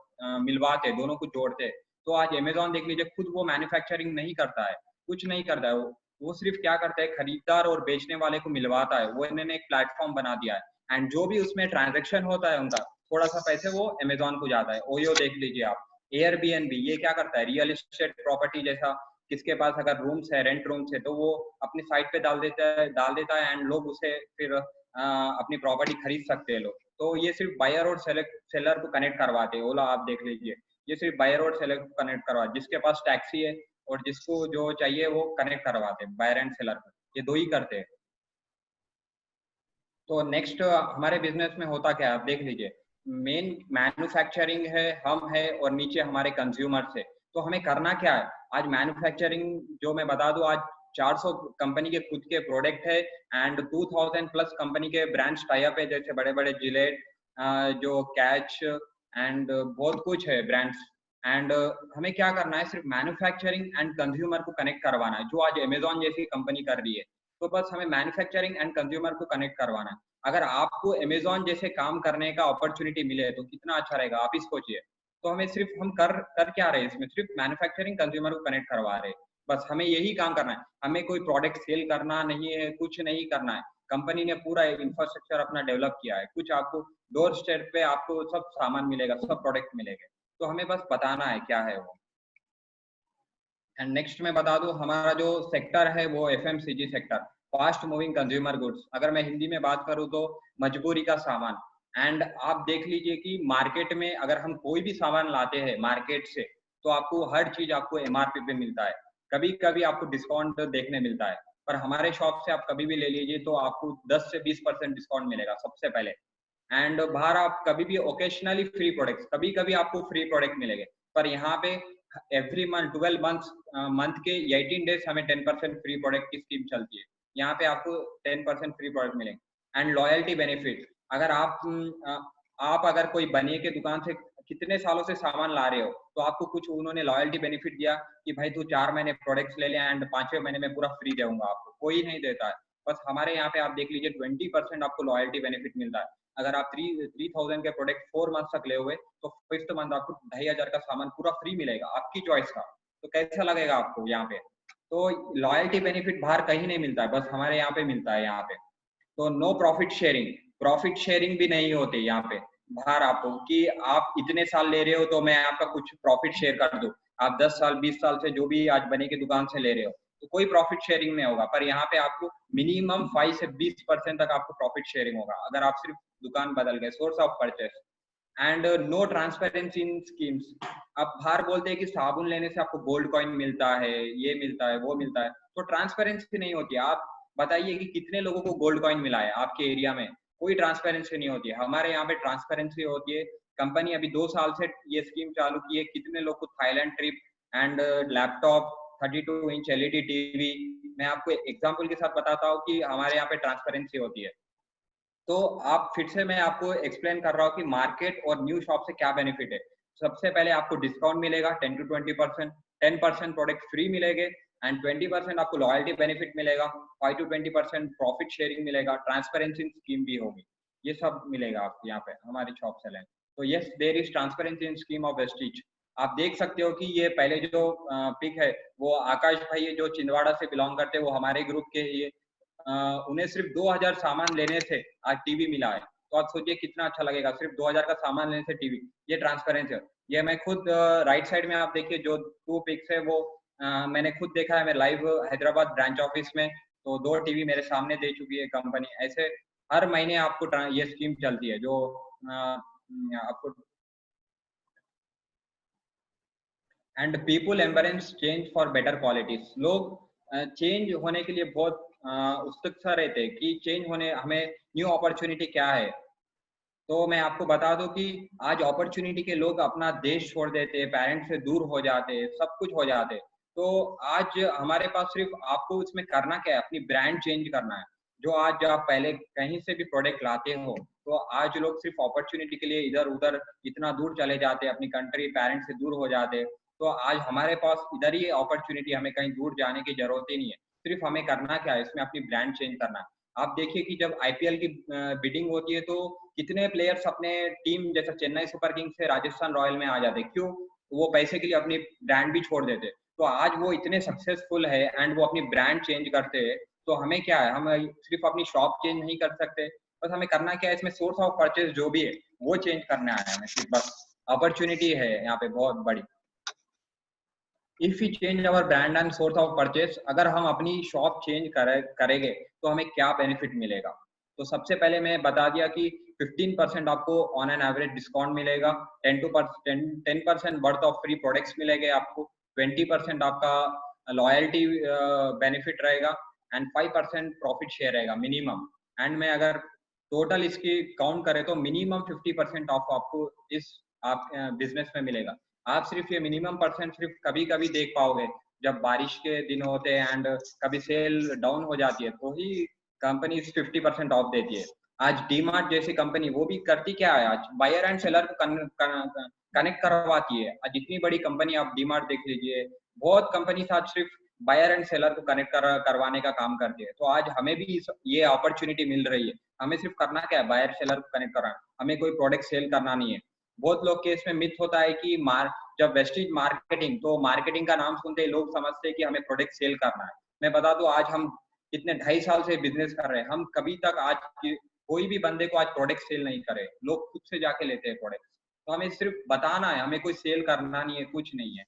S2: मिलवाते, दोनों को जोड़ते। तो आज अमेजोन देख लीजिए, खुद वो मैन्युफैक्चरिंग नहीं करता है, कुछ नहीं करता है वो सिर्फ क्या करता है, खरीदार और बेचने वाले को मिलवाता है। वो इन्होंने एक प्लेटफॉर्म बना दिया है एंड जो भी उसमें ट्रांजेक्शन होता है उनका थोड़ा सा पैसे वो अमेजोन को जाता है। ओयो देख लीजिए आप, एयरबीएनबी ये क्या करता है, रियल एस्टेट प्रॉपर्टी जैसा, किसके पास अगर रूम्स है, रेंट रूम्स है, तो वो अपनी साइट पे डाल देता है एंड लोग उसे फिर अपनी प्रॉपर्टी खरीद सकते हैं लोग। तो ये सिर्फ बायर और सेलर को कनेक्ट करवाते हैं। ओला आप देख लीजिए, ये सिर्फ बायर और सेलर को कनेक्ट करवा, जिसके पास टैक्सी है और जिसको जो चाहिए वो कनेक्ट करवाते हैं, बायर एंड सेलर को, ये दो ही करते हैं। तो नेक्स्ट हमारे बिजनेस में होता क्या है, आप देख लीजिए। मेन मैन्युफैक्चरिंग है, हम है, और नीचे हमारे कंज्यूमर्स है। तो हमें करना क्या है, आज मैन्युफैक्चरिंग जो मैं बता दूं, आज 400 कंपनी के खुद के प्रोडक्ट है एंड 2000 प्लस कंपनी के ब्रांड्स टाई अप है, जैसे बड़े बड़े जिलेट, जो कैच एंड बहुत कुछ है ब्रांड्स। एंड हमें क्या करना है, सिर्फ मैन्युफैक्चरिंग एंड कंज्यूमर को कनेक्ट करवाना है, जो आज अमेजॉन जैसी कंपनी कर रही है। तो बस हमें मैन्युफैक्चरिंग एंड कंज्यूमर को कनेक्ट करवाना है। अगर आपको अमेजॉन जैसे काम करने का अपॉर्चुनिटी मिले तो कितना अच्छा रहेगा, आप ही सोचिए। तो हमें सिर्फ हम कर क्या रहे हैं इसमें, सिर्फ मैन्युफैक्चरिंग कंज्यूमर को कनेक्ट करवा रहे हैं। बस हमें यही काम करना है, हमें कोई प्रोडक्ट सेल करना नहीं है, कुछ नहीं करना है। कंपनी ने पूरा इंफ्रास्ट्रक्चर अपना डेवलप किया है, कुछ आपको डोर स्टेप पे आपको सब सामान मिलेगा, सब प्रोडक्ट मिलेंगे। तो हमें बस बताना है क्या है वो। एंड नेक्स्ट मैं बता दूं, हमारा जो सेक्टर है वो FMCG sector, fast moving consumer goods. अगर मैं हिंदी में बात करूं तो मजबूरी का सामान। एंड आप देख लीजिए कि मार्केट में अगर हम कोई भी सामान लाते हैं मार्केट से, तो आपको हर चीज आपको एमआरपी पे मिलता है, कभी कभी आपको डिस्काउंट देखने मिलता है। पर हमारे शॉप से आप कभी भी ले लीजिए तो आपको 10 से 20% डिस्काउंट मिलेगा सबसे पहले। एंड बाहर आप कभी भी ओकेशनली फ्री प्रोडक्ट्स, कभी कभी आपको फ्री प्रोडक्ट मिलेंगे। पर यहाँ पे एवरी मंथ 12 मंथ के 18 डेज हमें 10% फ्री प्रोडक्ट की स्कीम चलती है। यहाँ पे आपको 10% फ्री प्रोडक्ट मिलेंगे। एंड लॉयल्टी बेनिफिट, अगर आप अगर कोई बनिए के दुकान से कितने सालों से सामान ला रहे हो, तो आपको कुछ उन्होंने लॉयल्टी बेनिफिट दिया कि भाई तू 4 महीने प्रोडक्ट्स ले ले एंड 5वें महीने में पूरा फ्री दूंगा आपको, कोई नहीं देता है। बस हमारे यहाँ पे आप देख लीजिए 20% आपको लॉयल्टी बेनिफिट मिलता है। अगर आप 3000 के प्रोडक्ट 4 मंथ तक ले हुए तो 5th मंथ आपको 2500 का सामान पूरा फ्री मिलेगा आपकी चॉइस का। तो कैसा लगेगा आपको यहाँ पे। तो लॉयल्टी बेनिफिट बाहर कहीं नहीं मिलता है, बस हमारे यहाँ पे मिलता है यहाँ पे। तो नो प्रॉफिट शेयरिंग भी नहीं होती यहाँ पे। बाहर आपको कि आप इतने साल ले रहे हो तो मैं आपका कुछ प्रॉफिट शेयर कर दूं। आप 10 साल 20 साल से जो भी आज बनी की दुकान से ले रहे हो तो कोई प्रॉफिट शेयरिंग नहीं होगा, पर यहाँ पे आपको मिनिमम 5 से 20% तक आपको प्रॉफिट शेयरिंग होगा अगर आप सिर्फ दुकान बदल गए। Source of purchase and no transparency in schemes. आप बाहर बोलते हैं कि साबुन लेने से आपको गोल्ड कॉइन मिलता है, ये मिलता है, वो मिलता है, तो ट्रांसपेरेंसी नहीं होती। आप बताइए कि कितने लोगों को गोल्ड कॉइन मिला है आपके एरिया में? कोई ट्रांसपेरेंसी नहीं होती है। हमारे यहाँ पे ट्रांसपेरेंसी होती है। कंपनी अभी 2 साल से ये स्कीम चालू की है, कितने लोग को Thailand trip and laptop, 32 inch LED TV. मैं आपको एग्जांपल के साथ बताता हूँ कि हमारे यहाँ पे ट्रांसपेरेंसी होती है। तो आप फिर से मैं आपको एक्सप्लेन कर रहा हूँ कि मार्केट और न्यू शॉप से क्या बेनिफिट है। सबसे पहले आपको डिस्काउंट मिलेगा 10 to 20%, 10% प्रोडक्ट फ्री मिलेंगे एंड 20% आपको लॉयल्टी बेनिफिट मिलेगा, 5 to 20% प्रॉफिट शेयरिंग मिलेगा, ट्रांसपेरेंसी स्कीम भी होगी। ये सब मिलेगा आपको यहाँ पे हमारी शॉप से लें तो। Yes, there is transparency in scheme of Vestige. आप देख सकते हो कि ये पहले जो पिक है वो आकाश भाई है जो छिंदवाड़ा से बिलोंग करते हैं, वो हमारे ग्रुप के ही है। उन्हें सिर्फ 2000 सामान लेने से आज टीवी मिला है। तो आप सोचिए कितना अच्छा लगेगा, सिर्फ 2000 का सामान लेने से टीवी। ये ट्रांसपेरेंसी है। ये मैं खुद राइट साइड में आप देखिए जो 2 पिक्स है वो मैंने खुद देखा है। मैं लाइव हैदराबाद ब्रांच ऑफिस में तो 2 टीवी मेरे सामने दे चुकी है कंपनी। ऐसे हर महीने आपको ये स्कीम चलती है जो आपको। And people embrace change for better qualities. लोग चेंज होने के लिए बहुत उत्सुक सा रहते हैं कि चेंज होने हमें न्यू अपॉर्चुनिटी क्या है। तो मैं आपको बता दूं कि आज अपॉर्चुनिटी के लोग अपना देश छोड़ देते हैं, पेरेंट्स से दूर हो जाते हैं, सब कुछ हो जाते हैं। तो आज हमारे पास सिर्फ आपको इसमें करना क्या है, अपनी ब्रांड चेंज करना है। जो आज आप पहले कहीं से भी प्रोडक्ट लाते हो तो आज लोग सिर्फ अपॉर्चुनिटी के लिए इधर उधर इतना दूर चले जाते हैं, अपनी कंट्री पेरेंट्स से दूर हो जाते हैं। तो आज हमारे पास इधर ही अपॉर्चुनिटी, हमें कहीं दूर जाने की जरूरत ही नहीं है। सिर्फ हमें करना क्या है, इसमें अपनी ब्रांड चेंज करना है। आप देखिए कि जब आईपीएल की बिडिंग होती है तो कितने प्लेयर्स अपने टीम जैसे चेन्नई सुपर किंग्स से राजस्थान रॉयल में आ जाते। क्यों? वो पैसे के लिए अपनी ब्रांड भी छोड़ देते। तो आज वो इतने सक्सेसफुल है एंड वो अपनी ब्रांड चेंज करते हैं। तो हमें क्या है, हम सिर्फ अपनी शॉप चेंज नहीं कर सकते, बस हमें करना क्या है, इसमें सोर्स ऑफ परचेज जो भी है वो चेंज करना है हमें सिर्फ। बस अपॉर्चुनिटी है यहाँ पे बहुत बड़ी। If you change our brand and source of purchase, अगर हम अपनी शॉप चेंज करेंगे तो हमें क्या बेनिफिट मिलेगा। तो सबसे पहले मैं बता दिया कि 15% आपको ऑन एन एवरेज डिस्काउंट मिलेगा, 10% वर्थ ऑफ फ्री प्रोडक्ट्स मिलेंगे आपको, 20% आपका लॉयल्टी बेनिफिट रहेगा एंड 5% प्रॉफिट शेयर रहेगा मिनिमम। एंड में अगर टोटल इसकी काउंट करें तो मिनिमम 50% ऑफ आपको इस आप बिजनेस में मिलेगा। आप सिर्फ ये मिनिमम परसेंट सिर्फ कभी कभी देख पाओगे जब बारिश के दिन होते हैं एंड कभी सेल डाउन हो जाती है तो ही कंपनी 50% ऑफ देती है। आज डीमार्ट जैसी कंपनी वो भी करती क्या है, आज बायर एंड सेलर को कनेक्ट करवाती है। आज इतनी बड़ी कंपनी आप डीमार्ट देख लीजिए, बहुत कंपनी आज सिर्फ बायर एंड सेलर को कनेक्ट करवाने का काम करती है। तो आज हमें भी ये अपॉर्चुनिटी मिल रही है। हमें सिर्फ करना क्या है, बायर सेलर को कनेक्ट करना, हमें कोई प्रोडक्ट सेल करना नहीं है। बहुत लोग के इसमें मिथ होता है कि जब वेस्टीज मार्केटिंग, तो मार्केटिंग का नाम सुनते ही लोग समझते हैं कि हमें प्रोडक्ट सेल करना है। मैं बता दूं आज हम कितने 2.5 साल से बिजनेस कर रहे हैं, हम कभी तक आज कोई भी बंदे को आज प्रोडक्ट सेल नहीं करे, लोग खुद से जाके लेते हैं प्रोडक्ट। तो हमें सिर्फ बताना है, हमें कोई सेल करना नहीं है, कुछ नहीं है।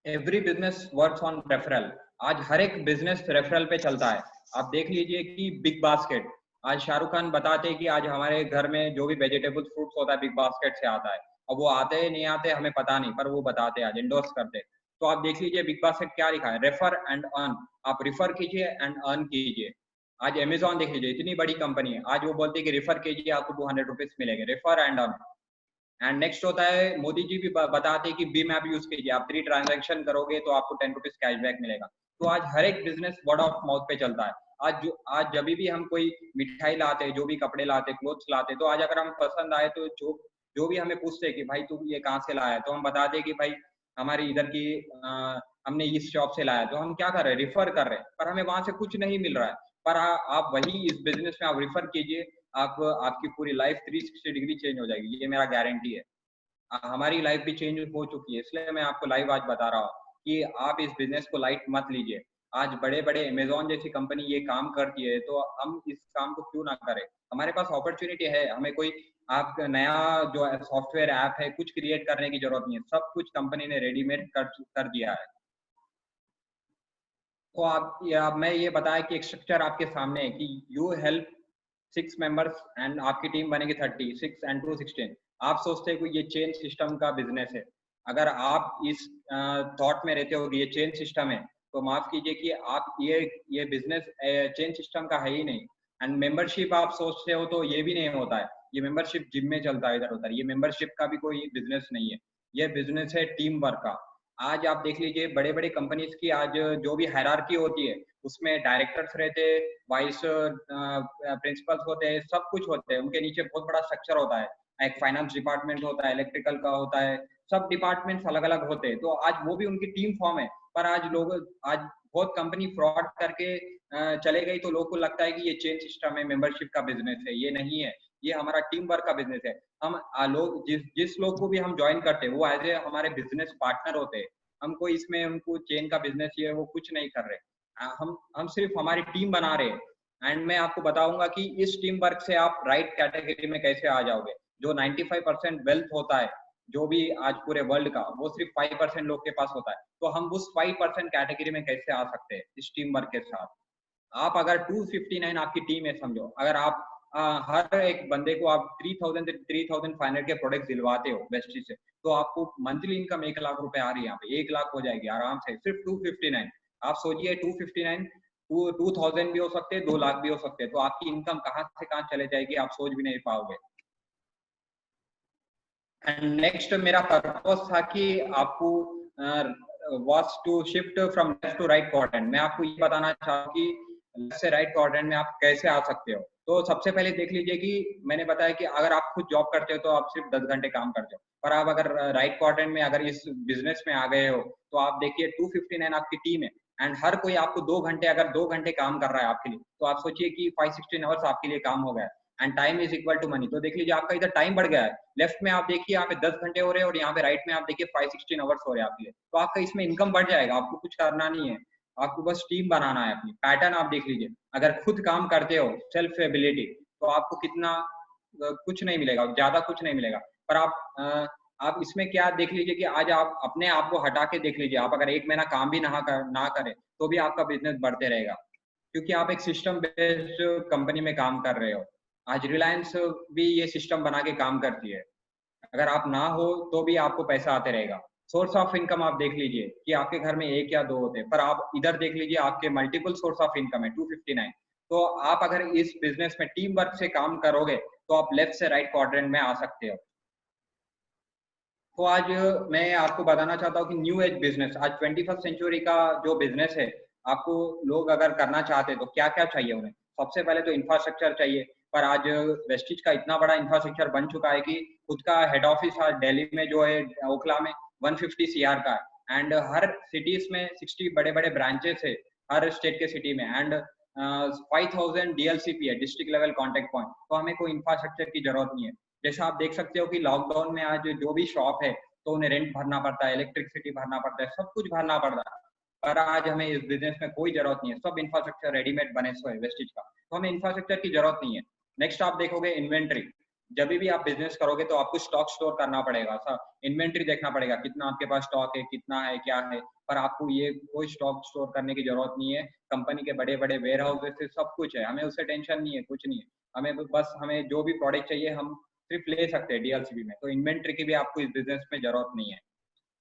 S2: Every business works on referral. आज हर एक बिजनेस रेफरल पे चलता है। आप देख लीजिए कि बिग बास्केट, आज शाहरुख खान बताते हैं कि आज हमारे घर में जो भी वेजिटेबल फ्रूट्स होता है बिग बास्केट से आता है। अब वो आते हैं नहीं आते हमें पता नहीं, पर वो बताते हैं, आज इंडोर्स करते हैं। तो आप देख लीजिए बिग बास्केट क्या लिखा है, रेफर एंड अर्न। आप रिफर कीजिए एंड अर्न कीजिए। आज अमेजोन देख लीजिए, इतनी बड़ी कंपनी है, आज वो बोलते हैं कि रिफर कीजिए आपको 200 रुपीज मिलेंगे, refer and earn. And next होता है, मोदी जी भी बताते हैं कि बीम ऐप यूज कीजिए, आप 3 ट्रांजेक्शन करोगे तो आपको 10 रुपीज कैशबैक मिलेगा। तो आज हर एक बिजनेस वर्ड ऑफ माउथ पे चलता है। आज जब भी हम कोई मिठाई लाते हैं, जो भी कपड़े लाते, क्लोथ्स लाते, तो आज अगर हम पसंद आए तो जो भी हमें पूछते हैं कि भाई तू ये कहाँ से लाया है, तो हम बताते हैं कि भाई हमारी इधर की हमने इस शॉप से लाया। तो हम क्या कर रहे हैं, रिफर कर रहे हैं, पर हमें वहां से कुछ नहीं मिल रहा है। पर आप वही इस बिजनेस में आप रिफर कीजिए, आपकी पूरी लाइफ 360 डिग्री चेंज हो जाएगी, ये मेरा गारंटी है। हमारी लाइफ भी चेंज हो चुकी है, इसलिए मैं आपको लाइव आज बता रहा हूँ कि आप इस बिजनेस को लाइट मत लीजिए। आज बड़े बड़े अमेजोन जैसी कंपनी ये काम करती है, तो हम इस काम को क्यों ना करें? हमारे पास अपॉर्चुनिटी है, हमें कोई आप नया जो सॉफ्टवेयर ऐप है कुछ क्रिएट करने की जरूरत नहीं है, सब कुछ कंपनी ने रेडीमेड कर दिया है। तो आप या मैं ये बताया कि एक स्ट्रक्चर आपके सामने है कि यू हेल्प 6 मेंबर्स एंड आपकी टीम बनेगी 30, 6 एंड 2 16। आप सोचते हैं कि ये चेन सिस्टम का बिजनेस है। अगर आप इस थॉट में रहते हो कि ये चेन सिस्टम है, तो माफ कीजिए कि आप ये बिजनेस चेन सिस्टम का है ही नहीं। एंड मेंबरशिप आप सोचते हो तो ये भी नहीं होता है। ये मेंबरशिप जिम में चलता है इधर उधर, ये मेंबरशिप का भी कोई बिजनेस नहीं है। ये बिजनेस है टीम वर्क का। आज आप देख लीजिए बड़े-बड़े कंपनीज की आज जो भी हायरार्की होती है, उसमें डायरेक्टर्स रहते हैं, वाइस प्रिंसिपल्स होते हैं, सब कुछ होते हैं। उनके नीचे बहुत बड़ा स्ट्रक्चर होता है। एक फाइनेंस डिपार्टमेंट होता है, इलेक्ट्रिकल का होता है, सब डिपार्टमेंट्स अलग-अलग होते हैं। तो आज वो भी उनकी टीम फॉर्म है। पर आज बहुत कंपनी फ्रॉड करके चले गई, तो लोगों को लगता है कि ये चेन सिस्टम है, मेंबरशिप का बिजनेस है। ये नहीं है, ये हमारा टीम वर्क का बिजनेस है। हम लोग जिस लोग को भी हम ज्वाइन करते हैं, वो एज ए हमारे बिजनेस पार्टनर होते हैं। हम कोई इसमें उनको चेन का बिजनेस ये है वो कुछ नहीं कर रहे। हम सिर्फ हमारी टीम बना रहे हैं। एंड मैं आपको बताऊंगा कि इस टीम वर्क से आप राइट कैटेगरी में कैसे आ जाओगे। जो 95% वेल्थ होता है, जो भी आज पूरे वर्ल्ड का, वो सिर्फ 5% लोग के पास होता है। तो हम उस 5% कैटेगरी में कैसे आ सकते हैं इस टीम वर्क के साथ। आप अगर 259 आपकी टीम है समझो, अगर आप हर एक बंदे को आप 3000 से 3500 के प्रोडक्ट दिलवाते हो वेस्टी से, तो आपको मंथली इनकम 1 लाख रुपए आ रही है। यहाँ पे 1 लाख हो जाएगी आराम से, सिर्फ 259। आप सोचिए 259 2000 भी हो सकते हैं, 2 लाख भी हो सकते हैं। तो आपकी इनकम कहाँ से कहाँ चले जाएगी, आप सोच भी नहीं पाओगे। एंड नेक्स्ट मेरा पर्पस था कि आपको was to shift from left to right quadrant. मैं आपको ये बताना चाहूँ कि लेफ्ट से राइट क्वाड्रेंट में आप कैसे आ सकते हो। तो सबसे पहले देख लीजिए कि मैंने बताया कि अगर आप खुद जॉब करते हो तो आप सिर्फ 10 घंटे काम करते हो, पर आप अगर राइट क्वाड्रेंट में अगर इस बिजनेस में आ गए हो, तो आप देखिए 259 आपकी टीम है एंड हर कोई आपको 2 घंटे, अगर 2 घंटे काम कर रहा है आपके लिए, तो आप सोचिए कि 516 आवर्स आपके लिए काम हो गया है। And time is equal to money. तो देख लीजिए आपका इधर टाइम बढ़ गया है। लेफ्ट में आप देखिए यहाँ पे 10 घंटे हो रहे हैं और यहाँ पे राइट में आप देखिए 516 आवर्स हो रहे हैं आपके लिए। तो आपका इसमें इनकम बढ़ जाएगा, आपको कुछ करना नहीं है, आपको बस टीम बनाना है अपनी। पैटर्न आप देख लीजिए, अगर खुद काम करते हो सेल्फ एबिलिटी, तो आपको कितना कुछ नहीं मिलेगा, ज्यादा कुछ नहीं मिलेगा। पर आप इसमें क्या देख लीजिए कि आज आप अपने आप को हटा के देख लीजिए, आप अगर 1 महीना काम भी ना करें तो भी आपका बिजनेस बढ़ते रहेगा, क्योंकि आप एक सिस्टम बेस्ड कंपनी में काम कर रहे हो। आज रिलायंस भी ये सिस्टम बना के काम करती है। अगर आप ना हो तो भी आपको पैसा आते रहेगा। सोर्स ऑफ इनकम आप देख लीजिए कि आपके घर में 1 या 2 होते हैं, पर आप इधर देख लीजिए आपके मल्टीपल सोर्स ऑफ इनकम है 259। तो आप अगर इस बिजनेस में टीम वर्क से काम करोगे तो आप लेफ्ट से राइट क्वाड्रेंट में आ सकते हो। तो आज मैं आपको बताना चाहता हूँ कि न्यू एज बिजनेस, आज 21st सेंचुरी का जो बिजनेस है, आपको लोग अगर करना चाहते हैं तो क्या क्या चाहिए उन्हें। सबसे पहले तो इंफ्रास्ट्रक्चर चाहिए। पर आज वेस्टिज का इतना बड़ा इंफ्रास्ट्रक्चर बन चुका है कि खुद का हेड ऑफिस आज दिल्ली में जो है, ओखला में 150 सीआर का है। एंड हर सिटीज में 60 बड़े बड़े ब्रांचेस है हर स्टेट के सिटी में। एंड 5000 डीएलसीपी है, डिस्ट्रिक्ट लेवल कॉन्टेक्ट पॉइंट। तो हमें कोई इंफ्रास्ट्रक्चर की जरूरत नहीं है। जैसा आप देख सकते हो कि लॉकडाउन में आज जो भी शॉप है तो उन्हें रेंट भरना पड़ता है, इलेक्ट्रिसिटी भरना पड़ता है, सब कुछ भरना पड़ता है। पर आज हमें इस बिजनेस में कोई जरूरत नहीं है, सब इंफ्रास्ट्रक्चर रेडीमेड बने सो है वेस्टिज का, तो हमें इंफ्रास्ट्रक्चर की जरूरत नहीं है। नेक्स्ट आप देखोगे इन्वेंट्री। जब भी आप बिजनेस करोगे तो आपको स्टॉक स्टोर करना पड़ेगा, इन्वेंट्री देखना पड़ेगा कितना आपके पास स्टॉक है, कितना है, क्या है। पर आपको ये कोई स्टॉक स्टोर करने की जरूरत नहीं है। कंपनी के बड़े बड़े वेयर हाउसेस से सब कुछ है, हमें उससे टेंशन नहीं है, कुछ नहीं है। हमें जो भी प्रोडक्ट चाहिए हम सिर्फ ले सकते हैं डीएलसीबी में। तो इन्वेंट्री की भी आपको इस बिजनेस में जरूरत नहीं है।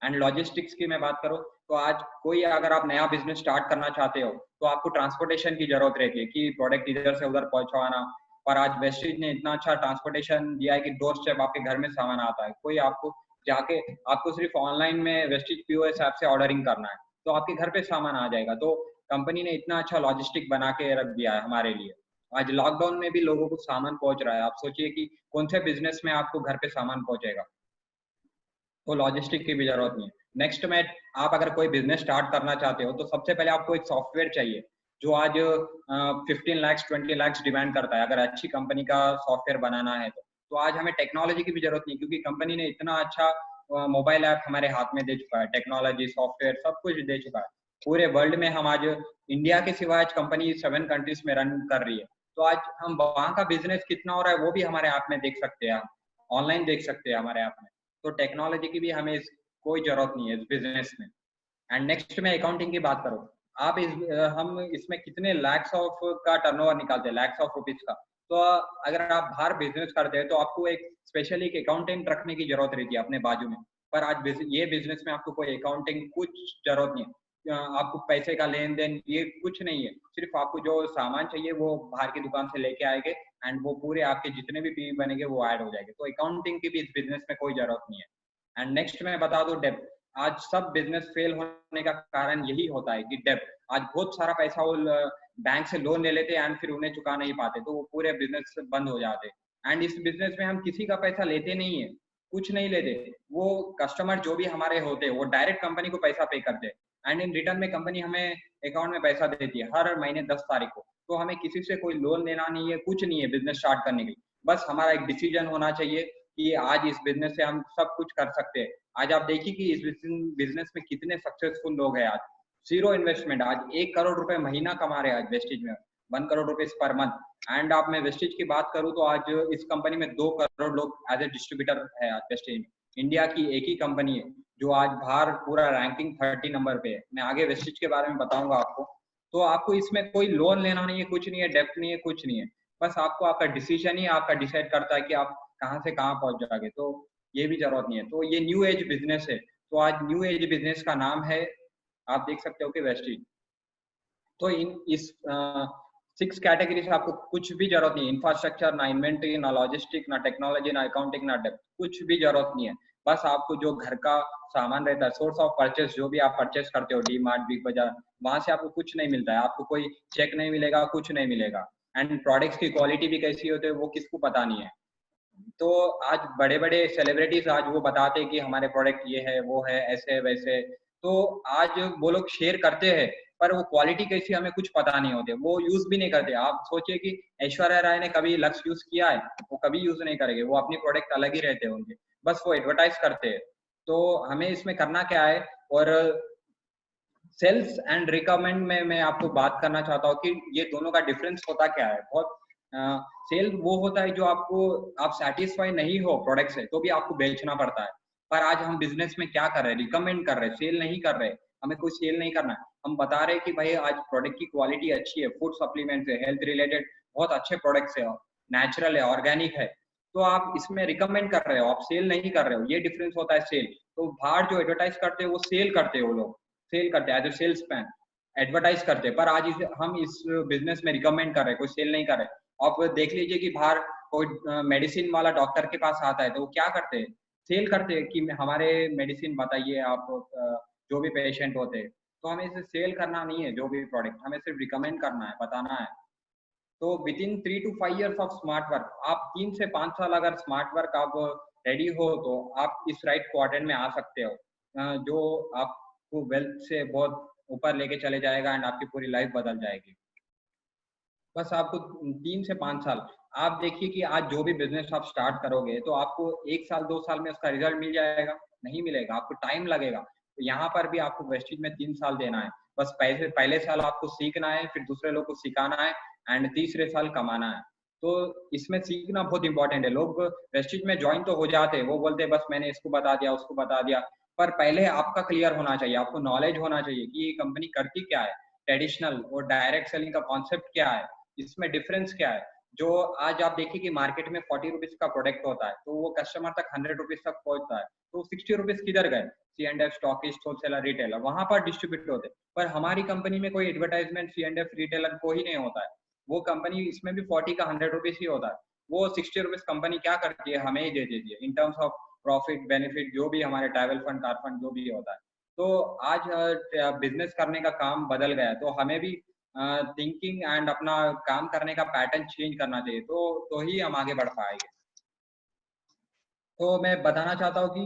S2: एंड लॉजिस्टिक्स की मैं बात करूं तो आज कोई अगर आप नया बिजनेस स्टार्ट करना चाहते हो तो आपको ट्रांसपोर्टेशन की जरूरत रहती है कि प्रोडक्ट इधर से उधर पहुंचवाना। पर आज वेस्टिज ने इतना अच्छा ट्रांसपोर्टेशन दिया है कि डोर स्टेप आपके घर में सामान आता है। कोई आपको जाके आपको सिर्फ ऑनलाइन में वेस्टिज पीओएस ऐप से ऑर्डरिंग करना है तो आपके घर पे सामान आ जाएगा। तो कंपनी ने इतना अच्छा लॉजिस्टिक बना के रख दिया है हमारे लिए। आज लॉकडाउन में भी लोगों को सामान पहुंच रहा है। आप सोचिए कि कौन से बिजनेस में आपको घर पे सामान पहुंचेगा। तो लॉजिस्टिक की भी जरूरत नहीं है। नेक्स्ट में आप अगर कोई बिजनेस स्टार्ट करना चाहते हो तो सबसे पहले आपको एक सॉफ्टवेयर चाहिए जो आज 15 लाख 20 लाख डिमांड करता है, अगर अच्छी कंपनी का सॉफ्टवेयर बनाना है तो आज हमें टेक्नोलॉजी की भी जरूरत नहीं, क्योंकि कंपनी ने इतना अच्छा मोबाइल ऐप हमारे हाथ में दे चुका है, टेक्नोलॉजी सॉफ्टवेयर सब कुछ दे चुका है। पूरे वर्ल्ड में हम आज इंडिया के सिवा आज कंपनी 7 कंट्रीज में रन कर रही है। तो आज हम वहाँ का बिजनेस कितना हो रहा है वो भी हमारे ऐप में देख सकते हैं, ऑनलाइन देख सकते हैं हमारे ऐप में। तो टेक्नोलॉजी की भी हमें कोई जरूरत नहीं है इस बिजनेस में। एंड नेक्स्ट में अकाउंटिंग की बात करो, आप हम इसमें कितने लैक्स ऑफ का टर्नओवर निकालते हैं, लैक्स ऑफ रुपीज का। तो अगर आप बाहर बिजनेस करते हैं तो आपको एक स्पेशली एक अकाउंटेंट रखने की जरूरत रहती है अपने बाजू में। पर आज ये बिजनेस में आपको कोई अकाउंटिंग कुछ जरूरत नहीं है। आपको पैसे का लेन देन ये कुछ नहीं है, सिर्फ आपको जो सामान चाहिए वो बाहर की दुकान से लेके आएंगे एंड वो पूरे आपके जितने भी पीवी बनेंगे वो ऐड हो जाएंगे। तो अकाउंटिंग की भी इस बिजनेस में कोई जरूरत नहीं है। एंड नेक्स्ट मैं बता दूं डेब्ट। आज सब बिजनेस फेल होने का कारण यही होता है कि डेब्ट। आज बहुत सारा पैसा वो बैंक से लोन ले लेते हैं एंड फिर उन्हें चुका नहीं पाते, तो वो पूरे बिजनेस बंद हो जाते। एंड इस बिजनेस में हम किसी का पैसा लेते नहीं है, कुछ नहीं लेते। वो कस्टमर जो भी हमारे होते हैं वो डायरेक्ट कंपनी को पैसा पे करते हैं एंड इन रिटर्न में कंपनी हमें अकाउंट में पैसा देती है हर महीने 10 तारीख को। तो हमें किसी से कोई लोन लेना नहीं है, कुछ नहीं है बिजनेस स्टार्ट करने के लिए। बस हमारा एक डिसीजन होना चाहिए कि आज इस बिजनेस से हम सब कुछ कर सकते हैं। आज आप देखिए कि इस बिजनेस में कितने सक्सेसफुल लोग हैं। आज 0 इन्वेस्टमेंट, आज 1 करोड़ रुपए महीना कमा रहे हैं आज वेस्टेज में, 1 करोड़ रुपए पर मंथ। एंड आप मैं वेस्टेज की बात करूं तो आज इस कंपनी में 2 करोड़ लोग एज ए डिस्ट्रीब्यूटर है आज वेस्टेज में। इंडिया की एक ही कंपनी है जो आज बाहर पूरा रैंकिंग 30 नंबर पे है। मैं आगे वेस्टेज के बारे में बताऊंगा आपको। तो आपको इसमें कोई लोन लेना नहीं है, कुछ नहीं है, डेप्ट नहीं है, कुछ नहीं है। बस आपको आपका डिसीजन ही आपका डिसाइड करता है कि आप कहाँ से कहाँ पहुंच जाओगे। तो ये भी जरूरत नहीं है। तो ये न्यू एज बिजनेस है। तो आज न्यू एज बिजनेस का नाम है, आप देख सकते हो कि वेस्टेज। तो इस 6 कैटेगरी से आपको कुछ भी जरूरत नहीं है। इंफ्रास्ट्रक्चर, ना इन्वेंट्री, ना लॉजिस्टिक, ना टेक्नोलॉजी, ना अकाउंटिंग, ना डेप्ट, कुछ भी जरूरत नहीं है। बस आपको जो घर का सामान रहता है, सोर्स ऑफ परचेस, जो भी आप परचेस करते हो डी मार्ट, बिग बाजार, वहां से आपको कुछ नहीं मिलता है। आपको कोई चेक नहीं मिलेगा, कुछ नहीं मिलेगा। एंड प्रोडक्ट्स की क्वालिटी भी कैसी होती है वो किसको पता नहीं है। तो आज बड़े बड़े सेलिब्रिटीज आज वो बताते हैं कि हमारे प्रोडक्ट ये है, वो है, ऐसे वैसे। तो आज वो लोग शेयर करते हैं पर वो क्वालिटी कैसी हमें कुछ पता नहीं होते, वो यूज भी नहीं करते। आप सोचिए कि ऐश्वर्या राय ने कभी लक्स यूज किया है? वो कभी यूज नहीं करेंगे, वो अपनी प्रोडक्ट अलग ही रहते हैं उनके, बस वो एडवर्टाइज करते हैं। तो हमें इसमें करना क्या है? और सेल्स एंड रिकमेंड में मैं आपको बात करना चाहता हूँ कि ये दोनों का डिफरेंस होता क्या है। बहुत सेल वो होता है जो आपको, आप सेटिस्फाई नहीं हो प्रोडक्ट से तो भी आपको बेचना पड़ता है। पर आज हम बिजनेस में क्या कर रहे हैं? रिकमेंड कर रहे हैं, सेल नहीं कर रहे। हमें कोई सेल नहीं करना है। हम बता रहे हैं कि भाई आज प्रोडक्ट की क्वालिटी अच्छी है, फूड सप्लीमेंट्स है, हेल्थ रिलेटेड बहुत अच्छे प्रोडक्ट्स है, नेचुरल है, ऑर्गेनिक है। तो आप इसमें रिकमेंड कर रहे हो, आप सेल नहीं कर रहे हो। ये डिफरेंस होता है सेल। तो बाहर जो एडवर्टाइज करते हैं वो सेल करते हैं, वो लोग सेल करते हैं as a salesman, advertise करते हैं। पर आज हम इस बिजनेस में रिकमेंड कर रहे हैं, कोई सेल नहीं कर रहे। आप देख लीजिए कि बाहर कोई मेडिसिन वाला डॉक्टर के पास आता है तो वो क्या करते हैं? सेल करते हैं कि हमारे मेडिसिन बताइए आप, जो भी पेशेंट होते हैं। तो हमें इसे सेल करना नहीं है, जो भी प्रोडक्ट हमें सिर्फ रिकमेंड करना है, बताना है। तो with in 3 to 5 years of smart work, आप 3 से 5 साल अगर स्मार्ट वर्क आप रेडी हो तो आप इस राइट क्वाड्रेंट में आ सकते हो, जो आपको वेल्थ से बहुत ऊपर लेके चले जाएगा एंड आपकी पूरी लाइफ बदल जाएगी। बस आपको 3 से 5 साल, आप देखिए कि आज जो भी बिजनेस आप स्टार्ट करोगे तो आपको 1 साल 2 साल में उसका रिजल्ट मिल जाएगा? नहीं मिलेगा, आपको टाइम लगेगा। तो यहाँ पर भी आपको वेस्टेज में 3 साल देना है। बस पहले साल आपको सीखना है, फिर दूसरे लोग को सिखाना है एंड तीसरे साल कमाना है। तो इसमें सीखना बहुत इंपॉर्टेंट है। लोग वेस्टेज में ज्वाइन तो हो जाते हैं, वो बोलते हैं बस मैंने इसको बता दिया, उसको बता दिया। पर पहले आपका क्लियर होना चाहिए, आपको नॉलेज होना चाहिए कि ये कंपनी करती क्या है, ट्रेडिशनल और डायरेक्ट सेलिंग का कॉन्सेप्ट क्या है, इसमें डिफरेंस क्या है। जो आज आप देखिए कि मार्केट में 40 रुपीज का प्रोडक्ट होता है तो वो कस्टमर तक 100 रुपीज तक पहुंचता है, तो 60 रुपीज किधर गए? C&F, स्टॉकिस्ट, होलसेलर, रिटेलर, वहां पर डिस्ट्रीब्यूट होते। पर हमारी कंपनी में कोई एडवर्टाइजमेंट C&F रिटेलर को ही नहीं होता है। वो कंपनी इसमें भी 40 का 100 रुपीज ही होता है। वो 60 रुपीज कंपनी क्या करती है? हमें ही दे देती है in terms of profit, benefit, जो भी हमारे ट्रैवल फंड, कार फंड, जो भी होता है। तो आज बिजनेस करने का काम बदल गया है, तो हमें भी थिंकिंग एंड अपना काम करने का पैटर्न चेंज करना चाहिए, तो ही हम आगे बढ़ पाएंगे। तो मैं बताना चाहता हूँ कि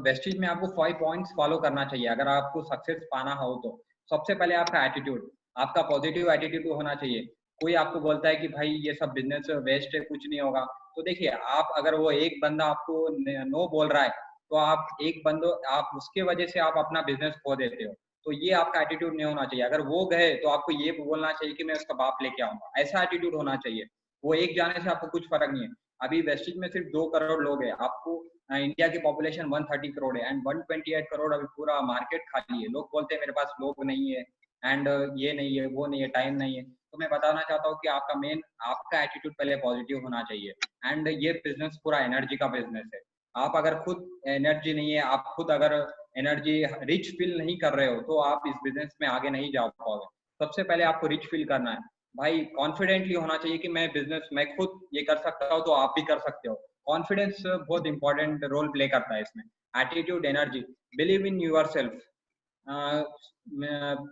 S2: वेस्टेज में आपको 5 पॉइंट्स फॉलो करना चाहिए अगर आपको सक्सेस पाना हो तो। सबसे पहले आपका एटीट्यूड, आपका पॉजिटिव एटीट्यूड होना चाहिए। कोई आपको बोलता है कि भाई ये सब बिजनेस वेस्ट है, कुछ नहीं होगा, तो देखिए आप, अगर वो एक बंदा आपको नो बोल रहा है तो आप एक बंदो आप उसके वजह से आप अपना बिजनेस खो देते हो। तो ये आपका एटीट्यूड नहीं होना चाहिए। अगर वो गए तो आपको ये बोलना चाहिए कि मैं उसका बाप लेके आऊंगा, ऐसा एटीट्यूड होना चाहिए। वो एक जाने से आपको कुछ फर्क नहीं है। अभी वेस्टिज में सिर्फ 2 करोड़ लोग हैं, आपको इंडिया की पॉपुलेशन 130 करोड़ है एंड 128 करोड़ अभी पूरा मार्केट खाली है। लोग बोलते हैं मेरे पास लोग नहीं है एंड ये नहीं है, वो नहीं है, टाइम नहीं है। तो मैं बताना चाहता हूँ कि आपका एटीट्यूड पहले पॉजिटिव होना चाहिए। एंड ये बिजनेस पूरा एनर्जी का बिजनेस है। आप अगर खुद एनर्जी नहीं है, आप खुद अगर एनर्जी रिच फील नहीं कर रहे हो, तो आप इस बिजनेस में आगे नहीं जा पाओगे। सबसे पहले आपको रिच फील करना है भाई, कॉन्फिडेंटली होना चाहिए कि मैं खुद ये कर सकता हूँ, तो आप भी कर सकते हो। कॉन्फिडेंस बहुत इंपॉर्टेंट रोल प्ले करता है इसमें। Attitude, energy, believe in yourself,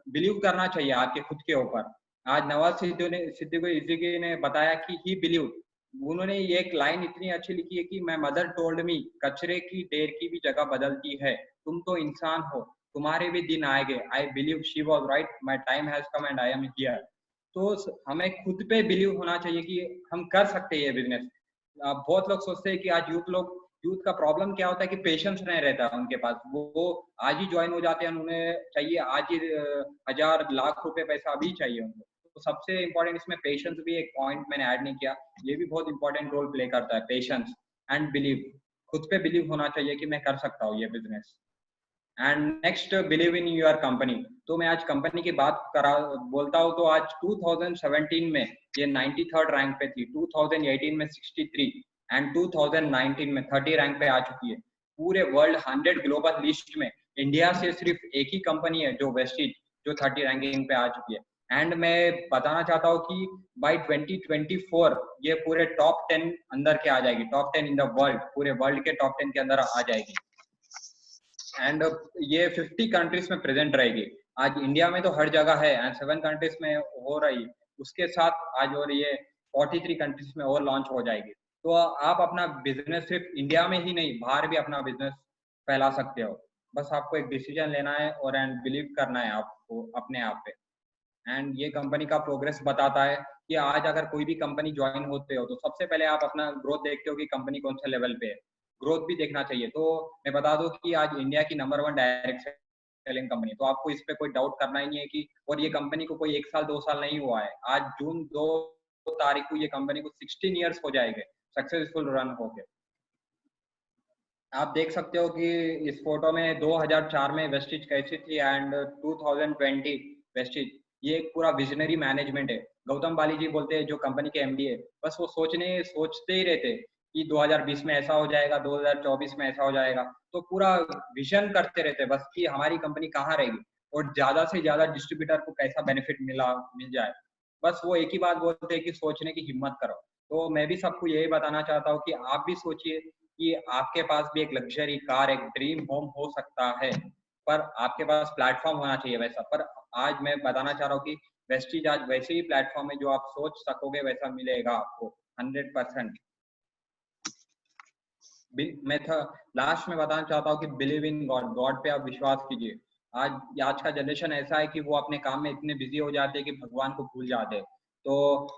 S2: believe करना चाहिए आपके खुद के ऊपर। आज नवाज सिद्दीकी ने बताया कि ही बिलीव, उन्होंने ये एक लाइन इतनी अच्छी लिखी है कि मैं मदर टोल्ड मी कचरे की ढेर की भी जगह बदलती है, तुम तो इंसान हो, तुम्हारे भी दिन आएंगे। I believe she was right, my time has come and I am here. तो हमें खुद पे बिलीव होना चाहिए कि हम कर सकते हैं ये बिजनेस। बहुत लोग सोचते हैं कि आज यूथ का प्रॉब्लम क्या होता है कि पेशेंस नहीं रहता है उनके पास। वो आज ही ज्वाइन हो जाते हैं, उन्हें चाहिए आज ही 1000 लाख रुपए पैसा अभी चाहिए उनको। तो सबसे इंपॉर्टेंट इसमें पेशेंस भी एक पॉइंट मैंने ऐड नहीं किया, ये भी बहुत इंपॉर्टेंट रोल प्ले करता है, पेशेंस एंड बिलीव। खुद पे बिलीव होना चाहिए कि मैं कर सकता हूँ ये business. And next, believe in your company. तो मैं आज कंपनी की बात बोलता हूँ तो आज 2017 में ये 93rd रैंक पे थी, 2018 में 63 एंड 2019 में 30 रैंक पे आ चुकी है। पूरे वर्ल्ड 100 ग्लोबल लिस्ट में इंडिया से सिर्फ एक ही कंपनी है जो वेस्टिज, जो 30 रैंकिंग पे आ चुकी है। एंड मैं बताना चाहता हूँ कि बाय 2024 ये पूरे टॉप 10 अंदर के आ जाएगी, टॉप 10 इन द वर्ल्ड, पूरे वर्ल्ड के टॉप 10 के अंदर आ जाएगी। एंड ये 50 कंट्रीज में प्रेजेंट रहेगी। आज इंडिया में तो हर जगह है एंड 7 कंट्रीज में हो रही, उसके साथ आज और ये 43 कंट्रीज में और लॉन्च हो जाएगी। तो आप अपना बिजनेस सिर्फ इंडिया में ही नहीं, बाहर भी अपना बिजनेस फैला सकते हो। बस आपको एक डिसीजन लेना है और एंड बिलीव करना है आपको अपने आप पे। एंड ये कंपनी का प्रोग्रेस बताता है कि आज अगर कोई भी कंपनी ज्वाइन होते हो तो सबसे पहले आप अपना ग्रोथ देखते हो कि कंपनी कौन से लेवल पे है, ग्रोथ भी देखना चाहिए। तो मैं बता दूं कि आज इंडिया की नंबर 1 डायरेक्ट सेलिंग कंपनी, तो आपको इस पे कोई डाउट करना ही नहीं है कि, और ये कंपनी को कोई 1 साल 2 साल नहीं हुआ है, आज जून 2 तारीख को ये कंपनी को 16 ईयर्स हो जाएंगे सक्सेसफुल रन होके। आप देख सकते हो कि इस फोटो में 2004 में वेस्टिज कैसी थी एंड 2020 वेस्टिज, ये एक पूरा विजनरी मैनेजमेंट है। गौतम बाली जी बोलते हैं जो कंपनी के एमडी है, बस वो सोचते ही रहते कि 2020 में ऐसा हो जाएगा, 2024 में ऐसा हो जाएगा। तो पूरा विजन करते रहते बस कि हमारी कंपनी कहाँ रहेगी और ज्यादा से ज्यादा डिस्ट्रीब्यूटर को कैसा बेनिफिट मिल जाए। बस वो एक ही बात बोलते हैं कि सोचने की हिम्मत करो। तो मैं भी सबको यही बताना चाहता हूँ कि आप भी सोचिए कि आपके पास भी एक लग्जरी कार, एक ड्रीम होम हो सकता है, पर आपके पास प्लेटफॉर्म होना चाहिए वैसा। पर आज मैं बताना चाह रहा हूँ कि वेस्टिज आज वैसे ही प्लेटफॉर्म है जो आप सोच सकोगे वैसा मिलेगा आपको 100%। मैं था लास्ट में बताना चाहता हूँ कि बिलीव इन गॉड, गॉड पे आप विश्वास कीजिए। आज का जनरेशन ऐसा है कि वो अपने काम में इतने बिजी हो जाते हैं कि भगवान को भूल जाते हैं। तो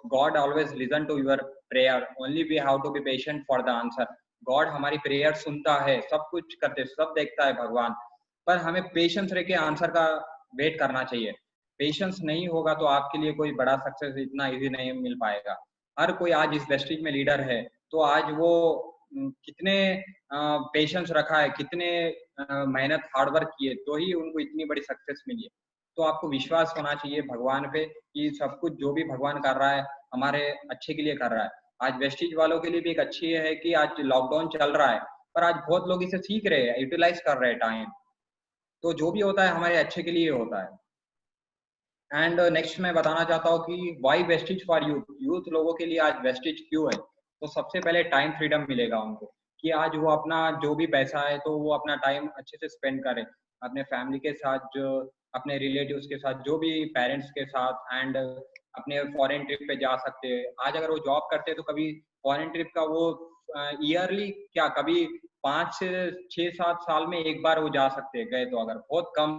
S2: God always listen to your prayer, only we have to be patient for the answer. God हमारी प्रेयर सुनता है, सब कुछ करते, सब देखता है भगवान, पर हमें पेशेंस रह के आंसर का वेट करना चाहिए। पेशेंस नहीं होगा तो आपके लिए कोई बड़ा सक्सेस इतना इजी नहीं मिल पाएगा। हर कोई आज इस वेस्टिज में लीडर है, तो आज वो कितने पेशेंस रखा है, कितने मेहनत हार्ड वर्क किए, तो ही उनको इतनी बड़ी सक्सेस मिली है। तो आपको विश्वास होना चाहिए भगवान पे कि सब कुछ जो भी भगवान कर रहा है हमारे अच्छे के लिए कर रहा है। आज वेस्टिज वालों के लिए भी एक अच्छी है कि आज लॉकडाउन चल रहा है, पर आज बहुत लोग इसे सीख रहे हैं, यूटिलाइज कर रहे हैं टाइम। तो जो भी होता है हमारे अच्छे के लिए होता है। एंड नेक्स्ट मैं बताना चाहता हूँ कि why Vestige for youth, youth लोगों के लिए आज वेस्टिज क्यों है। तो सबसे पहले टाइम फ्रीडम मिलेगा उनको कि आज वो अपना जो भी पैसा है तो वो अपना टाइम अच्छे से स्पेंड करे अपने फैमिली के साथ, जो अपने रिलेटिव्स के साथ, जो भी पेरेंट्स के साथ, एंड अपने फॉरेन ट्रिप पे जा सकते हैं। आज अगर वो जॉब करते हैं तो कभी फॉरेन ट्रिप का वो ईयरली क्या कभी 5 से 6-7 साल में एक बार वो जा सकते हैं, गए तो अगर बहुत कम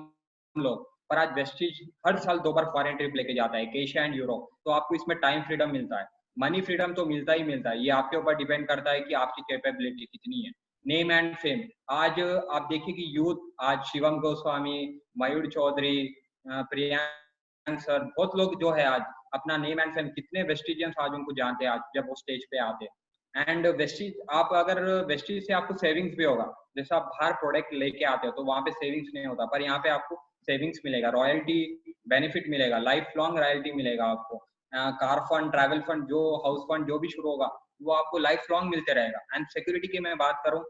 S2: लोग। पर आज वेस्टिज हर साल 2 बार फॉरेन ट्रिप लेके जाता है, एशिया एंड यूरोप। तो आपको इसमें टाइम फ्रीडम मिलता है, मनी फ्रीडम तो मिलता ही मिलता है। ये आपके ऊपर डिपेंड करता है कि आपकी कैपेबिलिटी कितनी है। Name and fame. आज आप देखिए कि यूथ आज शिवम गोस्वामी, मयूर चौधरी, प्रियांक सर, बहुत लोग जो है आज अपना नेम एंड फेम, कितने वेस्टिजियंस आज उनको जानते हैं आज जब वो स्टेज पे आते हैं। एंड वेस्टिज, आप अगर वेस्टिज से आपको सेविंग्स भी होगा, जैसे आप बाहर प्रोडक्ट लेके आते हो तो वहां पे सेविंग्स नहीं होता, पर यहाँ पे आपको सेविंग्स मिलेगा, रॉयल्टी बेनिफिट मिलेगा, लाइफ लॉन्ग रॉयल्टी मिलेगा आपको। कार फंड, ट्रैवल फंड, जो हाउस फंड जो भी शुरू होगा वो आपको लाइफ लॉन्ग मिलते रहेगा। एंड सिक्योरिटी की मैं बात करूँ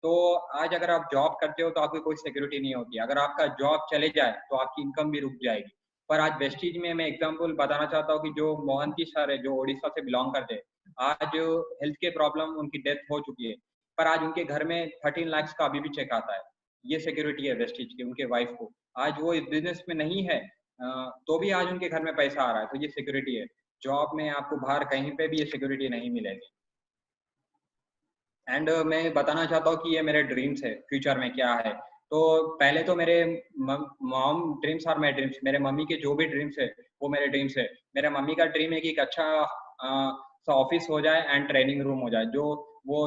S2: तो आज अगर आप जॉब करते हो तो आपकी कोई सिक्योरिटी नहीं होती, अगर आपका जॉब चले जाए तो आपकी इनकम भी रुक जाएगी। पर आज वेस्टीज में मैं एग्जांपल बताना चाहता हूँ कि जो मोहंती सर है, जो ओडिशा से बिलोंग करते हैं, आज हेल्थ के प्रॉब्लम, उनकी डेथ हो चुकी है, पर आज उनके घर में 13 लाख का अभी भी चेक आता है। ये सिक्योरिटी है वेस्टीज की, उनके वाइफ को। आज वो इस बिजनेस में नहीं है, तो भी आज उनके घर में पैसा आ रहा है, तो ये सिक्योरिटी है। जॉब में आपको बाहर कहीं पे भी ये सिक्योरिटी नहीं मिलेगी। एंड मैं बताना चाहता हूँ कि ये मेरे ड्रीम्स है, फ्यूचर में क्या है। तो पहले तो मेरे मॉम ड्रीम्स और मेरे ड्रीम्स, मेरे मम्मी के जो भी ड्रीम्स है वो मेरे ड्रीम्स है। मेरे मम्मी का ड्रीम है कि एक अच्छा सा ऑफिस हो जाए एंड ट्रेनिंग रूम हो जाए, जो वो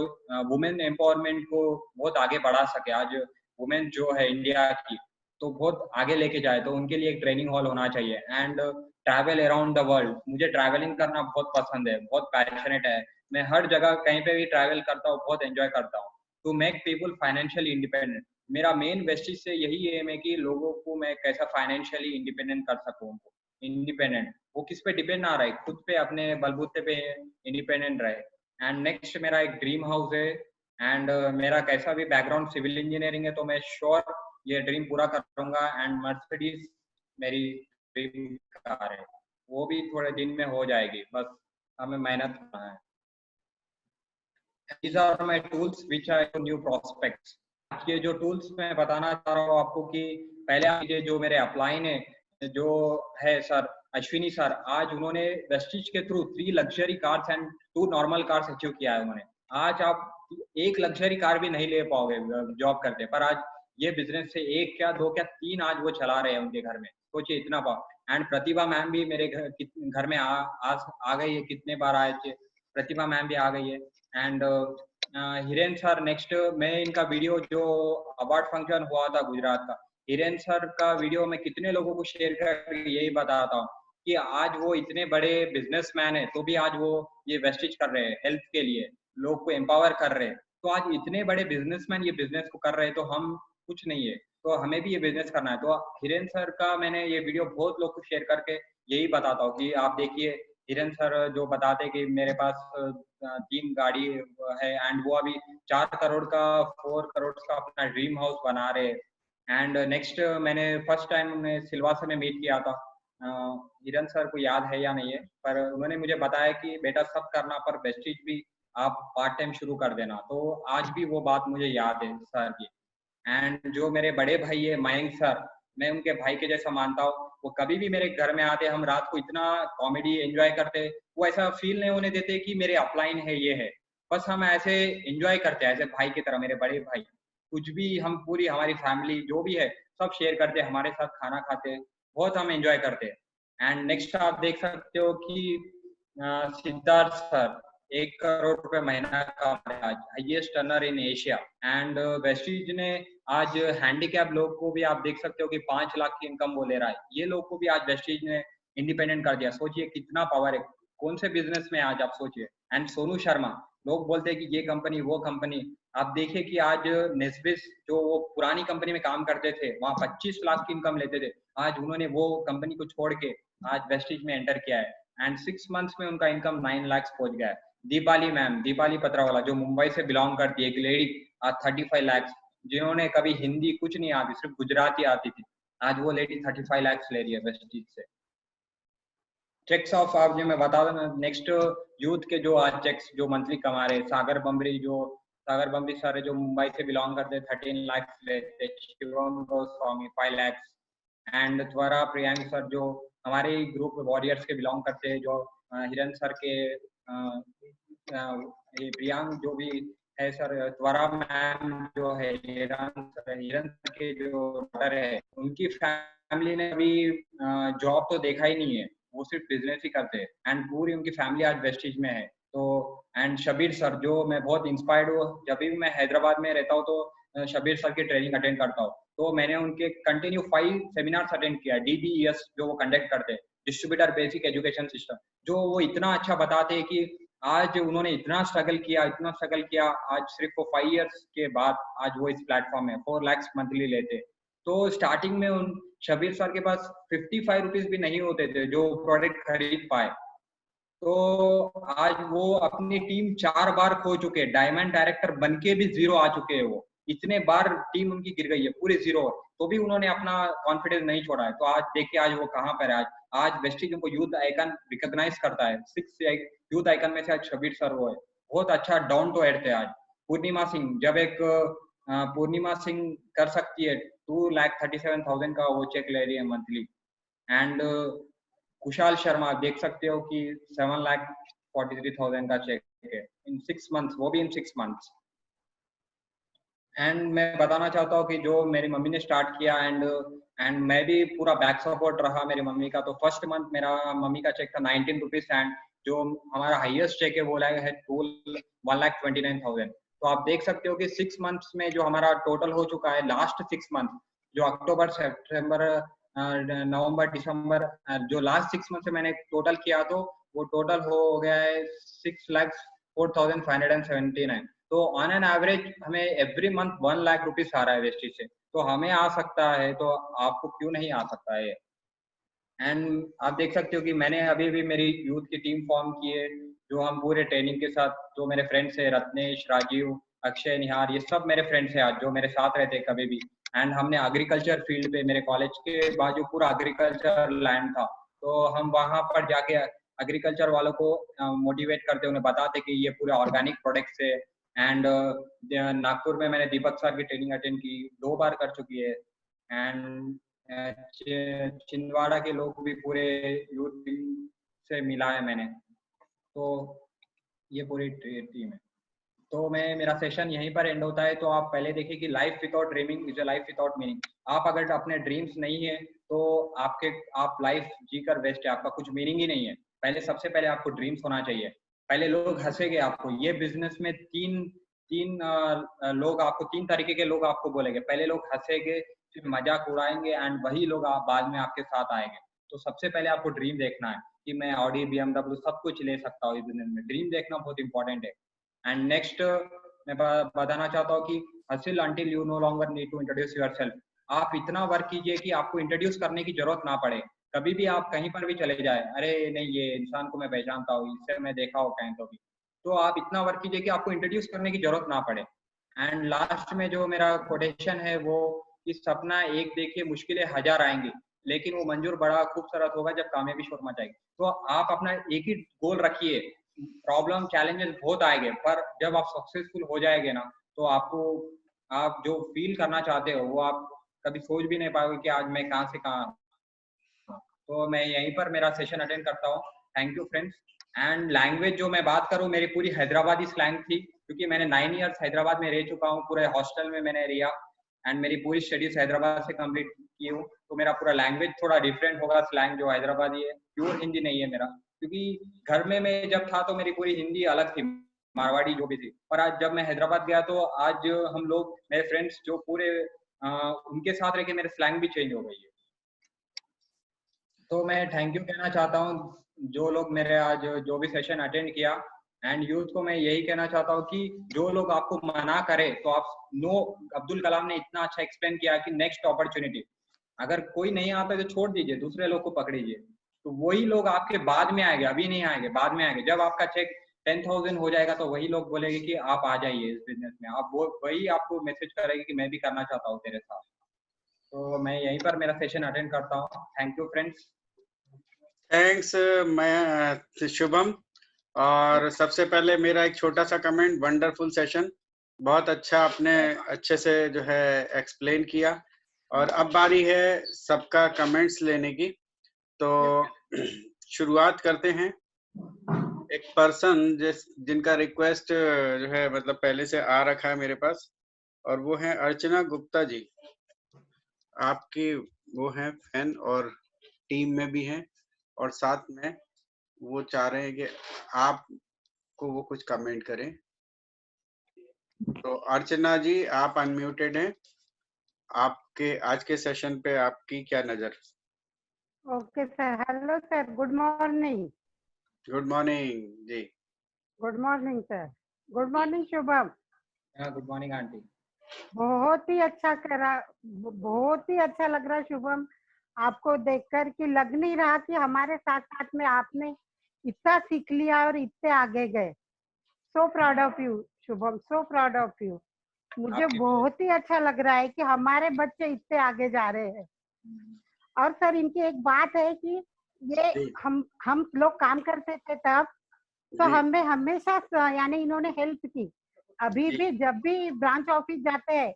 S2: वुमेन एम्पावरमेंट को बहुत आगे बढ़ा सके। आज वुमेन जो है इंडिया की, तो बहुत आगे लेके जाए, तो उनके लिए एक ट्रेनिंग हॉल होना चाहिए। And travel around the world, मुझे ट्रैवलिंग करना बहुत पसंद है, बहुत पैशनेट है। मैं हर जगह कहीं पे भी ट्रैवल करता हूँ, बहुत एंजॉय करता हूँ। To make people financially independent, मेरा मेन वेस्टिज से यही एम है कि लोगों को मैं कैसा फाइनेंशियली इंडिपेंडेंट कर सकूँ। इंडिपेंडेंट, वो किस पे डिपेंड ना रहे, खुद पे अपने बलबूते पे इंडिपेंडेंट रहे। एंड नेक्स्ट मेरा एक ड्रीम हाउस है। एंड मेरा कैसा भी बैकग्राउंड सिविल इंजीनियरिंग है, तो मैं श्योर ये ड्रीम पूरा करूंगा। एंड मर्सिडीज मेरी ड्रीम कार है, वो भी थोड़े दिन में हो जाएगी, बस हमें मेहनत करना है। These are my tools which are new prospects। ये जो टूल्स मैं बताना चाह रहा हूँ आपको कि पहले आप ये जो मेरे अपलाइन है जो है सर अश्विनी सर, आज उन्होंने वेस्टिज के through 3 luxury cars and 2 normal cars achieve किया है उन्होंने। आज आप एक लग्जरी कार भी नहीं ले पाओगे जॉब करते, पर आज ये बिजनेस से 1 क्या 2 क्या 3 आज वो चला रहे हैं उनके घर में, सोचिए इतना पावर। एंड प्रतिभा मैम भी मेरे घर में आ गई है, कितने बार आए थे, प्रतिभा मैम भी आ गई है। एंड हिरेन सर, नेक्स्ट मैं इनका वीडियो जो अवार्ड फंक्शन हुआ था गुजरात का, हिरेन सर का वीडियो मैं कितने लोगों को शेयर करके यही बताता हूँ कि आज वो इतने बड़े बिजनेसमैन है तो भी आज वो ये वेस्टिज कर रहे हैं, हेल्थ के लिए लोग को एम्पावर कर रहे हैं। तो आज इतने बड़े बिजनेसमैन ये बिजनेस को कर रहे हैं, तो हम कुछ नहीं है, तो हमें भी ये बिजनेस करना है। तो हिरेन सर का मैंने ये वीडियो बहुत लोग को शेयर करके यही बताता हूँ कि आप देखिए हिरेन सर जो बताते कि मेरे पास 3 गाड़ी है, एंड वो अभी 4 करोड़ का 4 करोड़ का अपना ड्रीम हाउस बना रहे। एंड नेक्स्ट मैंने फर्स्ट टाइम उन्हें सिलवासा में मीट किया था, हिरन सर को याद है या नहीं है, पर उन्होंने मुझे बताया कि बेटा सब करना पर वेस्टिज भी आप पार्ट टाइम शुरू कर देना। तो आज भी वो बात मुझे याद है सर की। एंड जो मेरे बड़े भाई है मयंक सर, मैं उनके भाई के जैसा मानता हूँ। वो कभी भी मेरे घर में आते, हम रात को इतना कॉमेडी एंजॉय करते, वो ऐसा फील नहीं होने देते कि मेरे अपलाइन है ये है, बस हम ऐसे एंजॉय करते हैं ऐसे भाई की तरह। मेरे बड़े भाई कुछ भी, हम पूरी हमारी फैमिली जो भी है सब शेयर करते हैं, हमारे साथ खाना खाते हैं, बहुत हम एंजॉय करते हैं। एंड नेक्स्ट आप देख सकते हो कि सिद्धार्थ सर 1 करोड़ रुपए महीना का आज highest earner in Asia. And Vestige ने आज हैंडीकैप लोग को भी आप देख सकते हो कि 5 लाख की इनकम वो ले रहा है, ये लोग को भी आज वेस्टिज ने इंडिपेंडेंट कर दिया। सोचिए कितना पावर है, कौन से बिजनेस में आज आप सोचिए। एंड सोनू शर्मा, लोग बोलते हैं कि ये कंपनी वो कंपनी, आप देखिए कि आज नेस्बिस जो वो पुरानी कंपनी में काम करते थे, वहां 25 लाख की इनकम लेते थे, आज उन्होंने वो कंपनी को छोड़ के आज वेस्टिज में एंटर किया है। एंड 6 मंथ्स में उनका इनकम 9 लाख पहुंच गया है। दीपाली मैम, दीपाली पत्रावाला जो मुंबई से बिलोंग करती है, एक लेडी, आज 35 लाख, जिन्होंने कभी हिंदी कुछ नहीं आती, सिर्फ गुजराती आती थी, आज वो लेडी 35 लाख ले रही है वेस्टिज से। चेक्स ऑफ आप जो मैं बता दूं नेक्स्ट, यूथ के जो आज चेक्स जो मंथली कमा रहे, सागर बम्बरी सर है जो मुंबई से बिलोंग करते, 13 लाख लेते, शिवम गोस्वामी 5 लाख। एंड त्वरा प्रियांक सर जो हमारे ग्रुप वॉरियर्स के बिलोंग करते हैं, जो हिरन सर के ये प्रियांक जो भी है सर, त्वरा मैम जो है हिरन सर के जो डॉटर है, उनकी फैमिली ने अभी जॉब तो देखा ही नहीं है, वो सिर्फ बिजनेस ही करते हैं। एंड पूरी उनकी फैमिली आज वेस्टिज में है। तो एंड शबीर सर, जो मैं बहुत इंस्पायर्ड हूँ, जब भी मैं हैदराबाद में रहता हूँ तो शबीर सर की ट्रेनिंग अटेंड करता हूँ। तो मैंने उनके कंटिन्यू 5 सेमिनार्स अटेंड किया, DBES जो वो कंडक्ट करते हैं, डिस्ट्रीब्यूटर बेसिक एजुकेशन सिस्टम, जो वो इतना अच्छा बताते हैं कि आज उन्होंने इतना स्ट्रगल किया, आज सिर्फ वो 5 इयर्स के बाद आज वो इस प्लेटफॉर्म में 4 लाख मंथली लेते। तो स्टार्टिंग में उन शबीर सर के पास 55 रुपीज भी नहीं होते थे जो प्रोडक्ट खरीद पाए। तो आज वो अपनी टीम 4 बार खो चुके हैं, डायमंड डायरेक्टर बन के भी जीरो आ चुके हैं वो, इतने बार टीम उनकी गिर गई है पूरे जीरो, तो भी उन्होंने अपना कॉन्फिडेंस नहीं छोड़ा है। तो आज देखिए आज वो कहाँ पर है। आज वेस्टिज उनको यूथ आइकन रिकॉग्नाइज करता है, 6 यूथ आइकन में से आज शबीर सर वो है, बहुत अच्छा डाउन टू अर्थ है। आज पूर्णिमा सिंह, जब एक पूर्णिमा सिंह कर सकती है 2,37,000 का वो चेक ले रही है मंथली, एंड कुशाल शर्मा आप देख सकते हो कि 7,43,000 का चेक है इन 6 मंथ्स, वो भी इन 6 मंथ्स। एंड मैं बताना चाहता हूँ कि जो मेरी मम्मी ने स्टार्ट किया, एंड मैं भी पूरा बैक सपोर्ट रहा मेरी मम्मी का। तो फर्स्ट मंथ मेरा मम्मी का चेक था 19 रुपीज, एंड जो हमारा हाईएस्ट चेक है वो लगा है 1,29,000। तो आप देख सकते हो कि 6 मंथ्स में जो हमारा टोटल हो चुका है, लास्ट 6 मंथ जो अक्टूबर सितंबर नवंबर दिसंबर, जो लास्ट 6 मंथ से मैंने टोटल किया तो वो टोटल हो गया है 6,04,579। तो ऑन एन एवरेज हमें एवरी मंथ 1 लाख रुपीज आ रहा है वेस्टिज से। तो हमें आ सकता है तो आपको क्यों नहीं आ सकता है। एंड आप देख सकते हो कि मैंने अभी भी मेरी यूथ की टीम फॉर्म की है, जो हम पूरे ट्रेनिंग के साथ, जो मेरे फ्रेंड्स है रत्नेश, राजीव, अक्षय, निहार, ये सब मेरे फ्रेंड्स हैं आज जो मेरे साथ रहते हैं कभी भी। एंड हमने एग्रीकल्चर फील्ड पे, मेरे कॉलेज के बाजू पूरा एग्रीकल्चर लैंड था, तो हम वहां पर जाके एग्रीकल्चर वालों को मोटिवेट करते, उन्हें बताते कि ये पूरे ऑर्गेनिक प्रोडक्ट्स है। एंड नागपुर में मैंने दीपक सर की ट्रेनिंग अटेंड की, 2 बार कर चुकी है। एंड छिंदवाड़ा के लोग भी पूरे यूथ से मिला है मैंने। तो ये पूरी टीम है। तो मैं मेरा सेशन यहीं पर एंड होता है। तो आप पहले देखिए कि life without dreaming is a life without meaning. आप अगर अपने ड्रीम्स नहीं है तो आप लाइफ जीकर वेस्ट है, आपका कुछ मीनिंग ही नहीं है। पहले सबसे पहले आपको ड्रीम्स होना चाहिए। पहले लोग हंसेंगे आपको, ये बिजनेस में तीन तीन लोग आपको, 3 तरीके के लोग आपको बोलेंगे। पहले लोग हंसेंगे, फिर मजाक उड़ाएंगे, एंड वही लोग बाद में आपके साथ आएंगे। तो सबसे पहले आपको ड्रीम देखना है कि मैं ऑडी, BMW सब कुछ ले सकता हूँ इस बिजनेस में। ड्रीम देखना बहुत इंपॉर्टेंट है। एंड नेक्स्ट मैं बताना चाहता हूँ कि हसिल until you no longer need to introduce yourself. आप इतना वर्क कीजिए कि आपको इंट्रोड्यूस करने की जरूरत ना पड़े। कभी भी आप कहीं पर भी चले जाए, अरे नहीं ये इंसान को मैं पहचानता हूँ, इससे मैं देखा हो कहीं तो भी। तो आप इतना वर्क कीजिए कि आपको इंट्रोड्यूस करने की जरूरत ना पड़े। एंड लास्ट में जो मेरा कोटेशन है वो, कि सपना एक देखिए मुश्किलें 1000 आएंगी, लेकिन वो मंजूर बड़ा खूबसूरत होगा जब कामयाबी शोर मचाएगी। तो आप अपना एक ही गोल रखिए। प्रॉब्लम चैलेंजेस बहुत आएंगे, पर जब आप सक्सेसफुल हो जाएंगे ना, तो आपको, आप जो फील करना चाहते हो वो आप कभी सोच भी नहीं पाओगे कि आज मैं कहाँ से कहाँ हूँ। तो मैं यहीं पर मेरा सेशन अटेंड करता हूँ। Thank you friends. And language जो मैं बात करूँ, मेरी पूरी हैदराबादी स्लैंग थी, क्योंकि मैंने 9 इयर्स हैदराबाद में रह चुका हूँ, पूरे हॉस्टल में मैंने रिया, एंड मेरी पूरी स्टडीज हैदराबाद से कंप्लीट की हूँ। तो मेरा पूरा लैंग्वेज थोड़ा डिफरेंट होगा, स्लैंग जो हैदराबादी है, प्योर हिंदी नहीं है मेरा, क्योंकि घर में मैं जब था तो मेरी पूरी हिंदी अलग थी, मारवाड़ी जो भी थी। पर आज जब मैं हैदराबाद गया तो आज हम लोग, मेरे फ्रेंड्स जो पूरे उनके साथ रह के मेरे स्लैंग भी चेंज हो गई है। तो मैं थैंक यू कहना चाहता हूँ जो लोग मेरे आज जो भी सेशन अटेंड किया। एंड यूथ को मैं यही कहना चाहता हूँ कि जो लोग आपको मना करे तो आप नो, अब्दुल कलाम ने इतना अच्छा एक्सप्लेन किया कि नेक्स्ट अपॉर्चुनिटी, अगर कोई नहीं आता तो छोड़ दीजिए, दूसरे लोग को पकड़िए। तो वही लोग आपके बाद में आएंगे, अभी नहीं आएंगे, बाद में आएंगे। जब आपका चेक 10,000 हो जाएगा तो वही लोग बोलेंगे कि आप आ जाइए इस बिजनेस में। आप वो वही आपको मैसेज करेंगे कि मैं भी करना चाहता हूँ तेरे साथ। तो मैं यहीं पर मेरा सेशन अटेंड करता हूँ। Thank you friends.
S1: थैंक्स मैं शुभम। और सबसे पहले मेरा एक छोटा सा कमेंट, वंडरफुल सेशन, बहुत अच्छा आपने अच्छे से जो है एक्सप्लेन किया। और अब बारी है सबका कमेंट्स लेने की। तो शुरुआत करते हैं। एक पर्सन जिनका रिक्वेस्ट जो है मतलब पहले से आ रखा है मेरे पास, और वो है अर्चना गुप्ता जी। आपकी वो है फैन और टीम में भी हैं, और साथ में वो चाह रहे हैं कि आप को वो कुछ कमेंट करें। तो अर्चना जी, आप अनम्यूटेड हैं। आपके आज के सेशन पे आपकी क्या नजर?
S3: Okay sir, hello sir, good morning.
S1: Good morning जी।
S3: Good morning sir, good morning Shubham.
S2: Good morning aunty.
S3: बहुत ही अच्छा करा, बहुत ही अच्छा लग रहा है शुभम, आपको देखकर कि लग नहीं रहा कि हमारे साथ साथ में आपने इतना सीख लिया और इतने आगे गए। So proud of you Shubham, so proud of you. मुझे
S2: आपके
S3: बहुत ही अच्छा लग रहा है कि हमारे बच्चे इतने आगे जा रहे हैं। और सर इनकी एक बात है कि ये
S1: जी
S3: हम लोग काम करते थे तब, तो
S1: जी
S3: हमें हमेशा यानी इन्होंने हेल्प की। अभी
S1: जी
S3: भी जब भी ब्रांच ऑफिस जाते हैं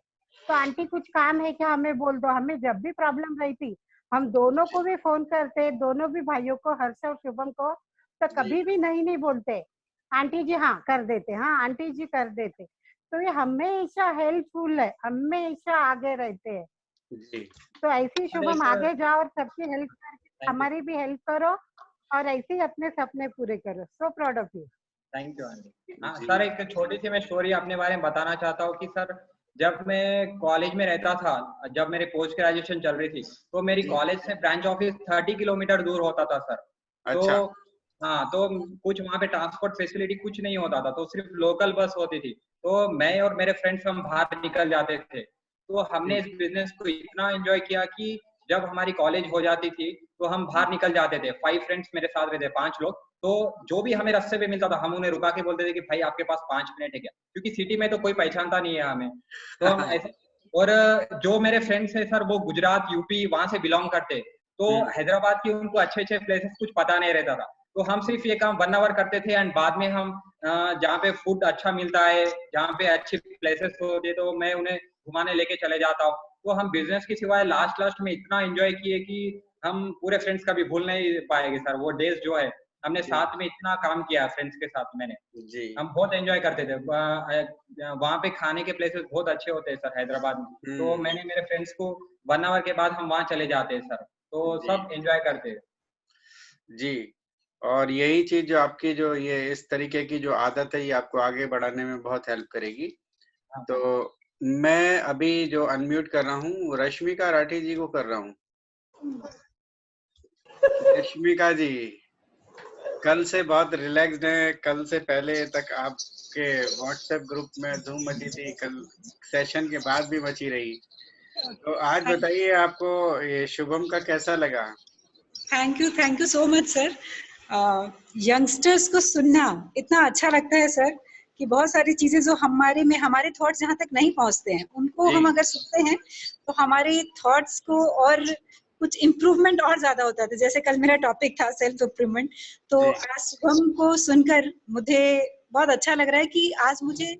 S3: तो आंटी कुछ काम है क्या हमें बोल दो, हमें जब भी प्रॉब्लम रही थी हम दोनों को भी फोन करते, दोनों भी भाइयों को, हर्ष और शुभम को, तो
S1: जी
S3: कभी भी नहीं नहीं बोलते। आंटी जी हाँ कर देते, हाँ आंटी जी कर देते। तो ये हमेशा हेल्पफुल है, हमेशा आगे रहते हैं।
S1: जी।
S3: तो ऐसे ही
S2: सर
S3: शुभम
S2: एक
S3: आगे जाओ और सबकी हेल्प करके
S2: थैंक यू
S3: हमारी भी हेल्प करो और ऐसे ही अपने सपने पूरे करो। So proud of you.
S2: Thank you aunty. हाँ
S1: जी
S2: सर, एक छोटी सी मैं स्टोरी अपने बारे में बताना चाहता हूँ कि सर जब मैं कॉलेज में रहता था, जब मेरी पोस्ट ग्रेजुएशन चल रही थी, तो मेरी
S1: जी।
S2: कॉलेज से ब्रांच ऑफिस 30 किलोमीटर दूर होता था सर। तो
S1: अच्छा।
S2: हाँ, तो कुछ वहाँ पे ट्रांसपोर्ट फैसिलिटी कुछ नहीं होता था, तो सिर्फ लोकल बस होती थी। तो मैं और मेरे फ्रेंड्स हम बाहर निकल जाते थे। तो हमने इस बिजनेस को इतना एंजॉय किया कि जब हमारी कॉलेज हो जाती थी तो हम बाहर निकल जाते थे। 5 फ्रेंड्स मेरे साथ रहते, 5 लोग। तो जो भी हमें रास्ते पे मिलता था हम उन्हें रुका के बोलते थे कि भाई आपके पास 5 मिनट है क्या? क्योंकि सिटी में तो कोई पहचानता नहीं है हमें। तो हम ऐसे, और जो मेरे फ्रेंड्स हैं सर वो गुजरात, यूपी वहां से बिलोंग करते। तो हैदराबाद की उनको अच्छे-अच्छे प्लेसेस कुछ पता नहीं रहता था। तो हम सिर्फ ये काम 1 आवर करते थे एंड बाद में हम जहाँ पे फूड अच्छा मिलता है, जहाँ पे अच्छी प्लेसेस होती है, तो मैं उन्हें घुमाने लेके चले जाता हूँ। तो हम बिजनेस के सिवाय लास्ट में इतना एंजॉय किए कि हम पूरे फ्रेंड्स कभी भूल नहीं पाएंगे सर। वो डेज जो है हमने
S1: जी
S2: साथ में इतना काम किया फ्रेंड्स के साथ मैंने,
S1: जी।
S2: हम बहुत एंजॉय करते थे। वहाँ पे खाने के प्लेसेस बहुत अच्छे होते हैं सर हैदराबाद में। तो मैंने मेरे फ्रेंड्स को 1 आवर के बाद हम वहाँ चले जाते हैं सर, तो
S1: जी
S2: सब एंजॉय करते हैं।
S1: जी। और यही चीज जो आपकी जो ये इस तरीके की जो आदत है ये आपको आगे बढ़ाने में बहुत हेल्प करेगी।
S2: हाँ
S1: तो मैं अभी जो अनम्यूट कर रहा हूँ रश्मिका राठी जी को कर रहा हूँ। रश्मिका जी कल से बहुत रिलैक्स्ड हैं, कल से पहले तक आपके व्हाट्सएप ग्रुप में धूम मची थी, कल सेशन के बाद भी मची रही। तो आज बताइए आपको ये शुभम का कैसा लगा?
S4: Thank you so much sir. Youngsters को सुनना इतना अच्छा लगता है सर कि बहुत सारी चीजें जो हमारे थॉट्स जहाँ तक नहीं पहुँचते हैं उनको
S1: जी
S4: हम अगर सुनते हैं तो हमारे थॉट्स को और कुछ इम्प्रूवमेंट और ज्यादा होता था। जैसे कल मेरा टॉपिक था सेल्फ इम्प्रूवमेंट, तो
S1: जी
S4: आज शुभम को सुनकर मुझे बहुत अच्छा लग रहा है कि आज मुझे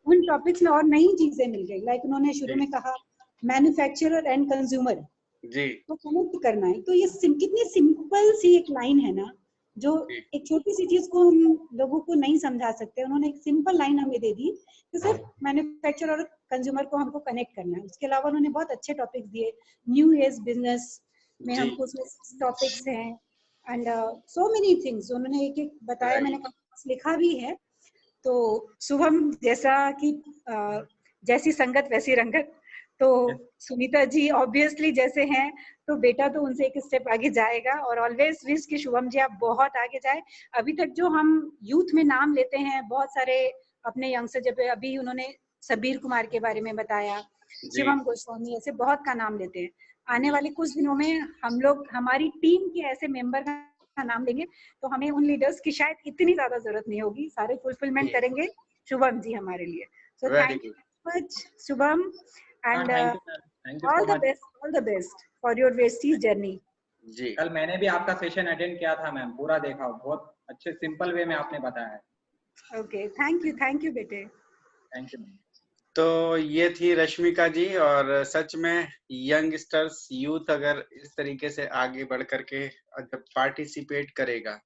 S4: उन टॉपिक्स में और नई चीजें मिल गई। लाइक उन्होंने शुरू
S1: जी
S4: में कहा मैन्युफैक्चरर एंड कंज्यूमर
S1: जी
S4: को कनेक्ट करना है। तो ये कितनी सिंपल सी एक लाइन है ना, जो
S1: जी
S4: एक छोटी सी चीज को हम लोगों को नहीं समझा सकते। उन्होंने एक सिंपल लाइन हमें दे दी कि सिर्फ मैन्युफैक्चर और कंज्यूमर को हमको कनेक्ट करना है। उसके अलावा उन्होंने बहुत अच्छे टॉपिक्स दिए। न्यू एज बिजनेस में
S1: जी
S4: हमको उसमें टॉपिक्स हैं एंड सो मेनी थिंग्स उन्होंने एक एक बताया। मैंने
S1: राइट।
S4: लिखा भी है। तो शुभम जैसा कि जैसी संगत वैसी रंगत, तो सुनीता जी ऑब्वियसली जैसे हैं, तो बेटा तो उनसे एक स्टेप आगे जाएगा। और ऑलवेज विश कि शुभम जी आप बहुत आगे जाए। अभी तक जो हम यूथ में नाम लेते हैं बहुत सारे अपने यंग से, जब अभी उन्होंने सबीर कुमार के बारे में बताया,
S1: जी
S4: शिवम गोस्वामी, ऐसे बहुत का नाम लेते हैं। आने
S1: जी
S4: वाले कुछ दिनों में हम लोग हमारी टीम के ऐसे मेंबर का नाम लेंगे, तो हमें उन लीडर्स की शायद इतनी ज्यादा जरूरत नहीं होगी, सारे फुलफिलमेंट करेंगे शुभम जी हमारे लिए। So
S1: very
S4: thank
S1: good.
S4: You much Shubham
S2: हाँ,
S4: and
S2: thank you
S4: all
S2: so
S4: the
S2: much.
S4: best, all the best for your Vestige journey.
S1: जी
S2: कल मैंने भी आपका सेशन अटेंड किया था मैम, पूरा देखा, बहुत अच्छे सिंपल वे में आपने बताया है।
S4: Okay, thank you बेटे।
S2: Thank you ma'am.
S1: तो ये थी रश्मिका जी। और सच में यंगस्टर्स यूथ अगर इस तरीके से आगे बढ़ करके जब पार्टिसिपेट करेगा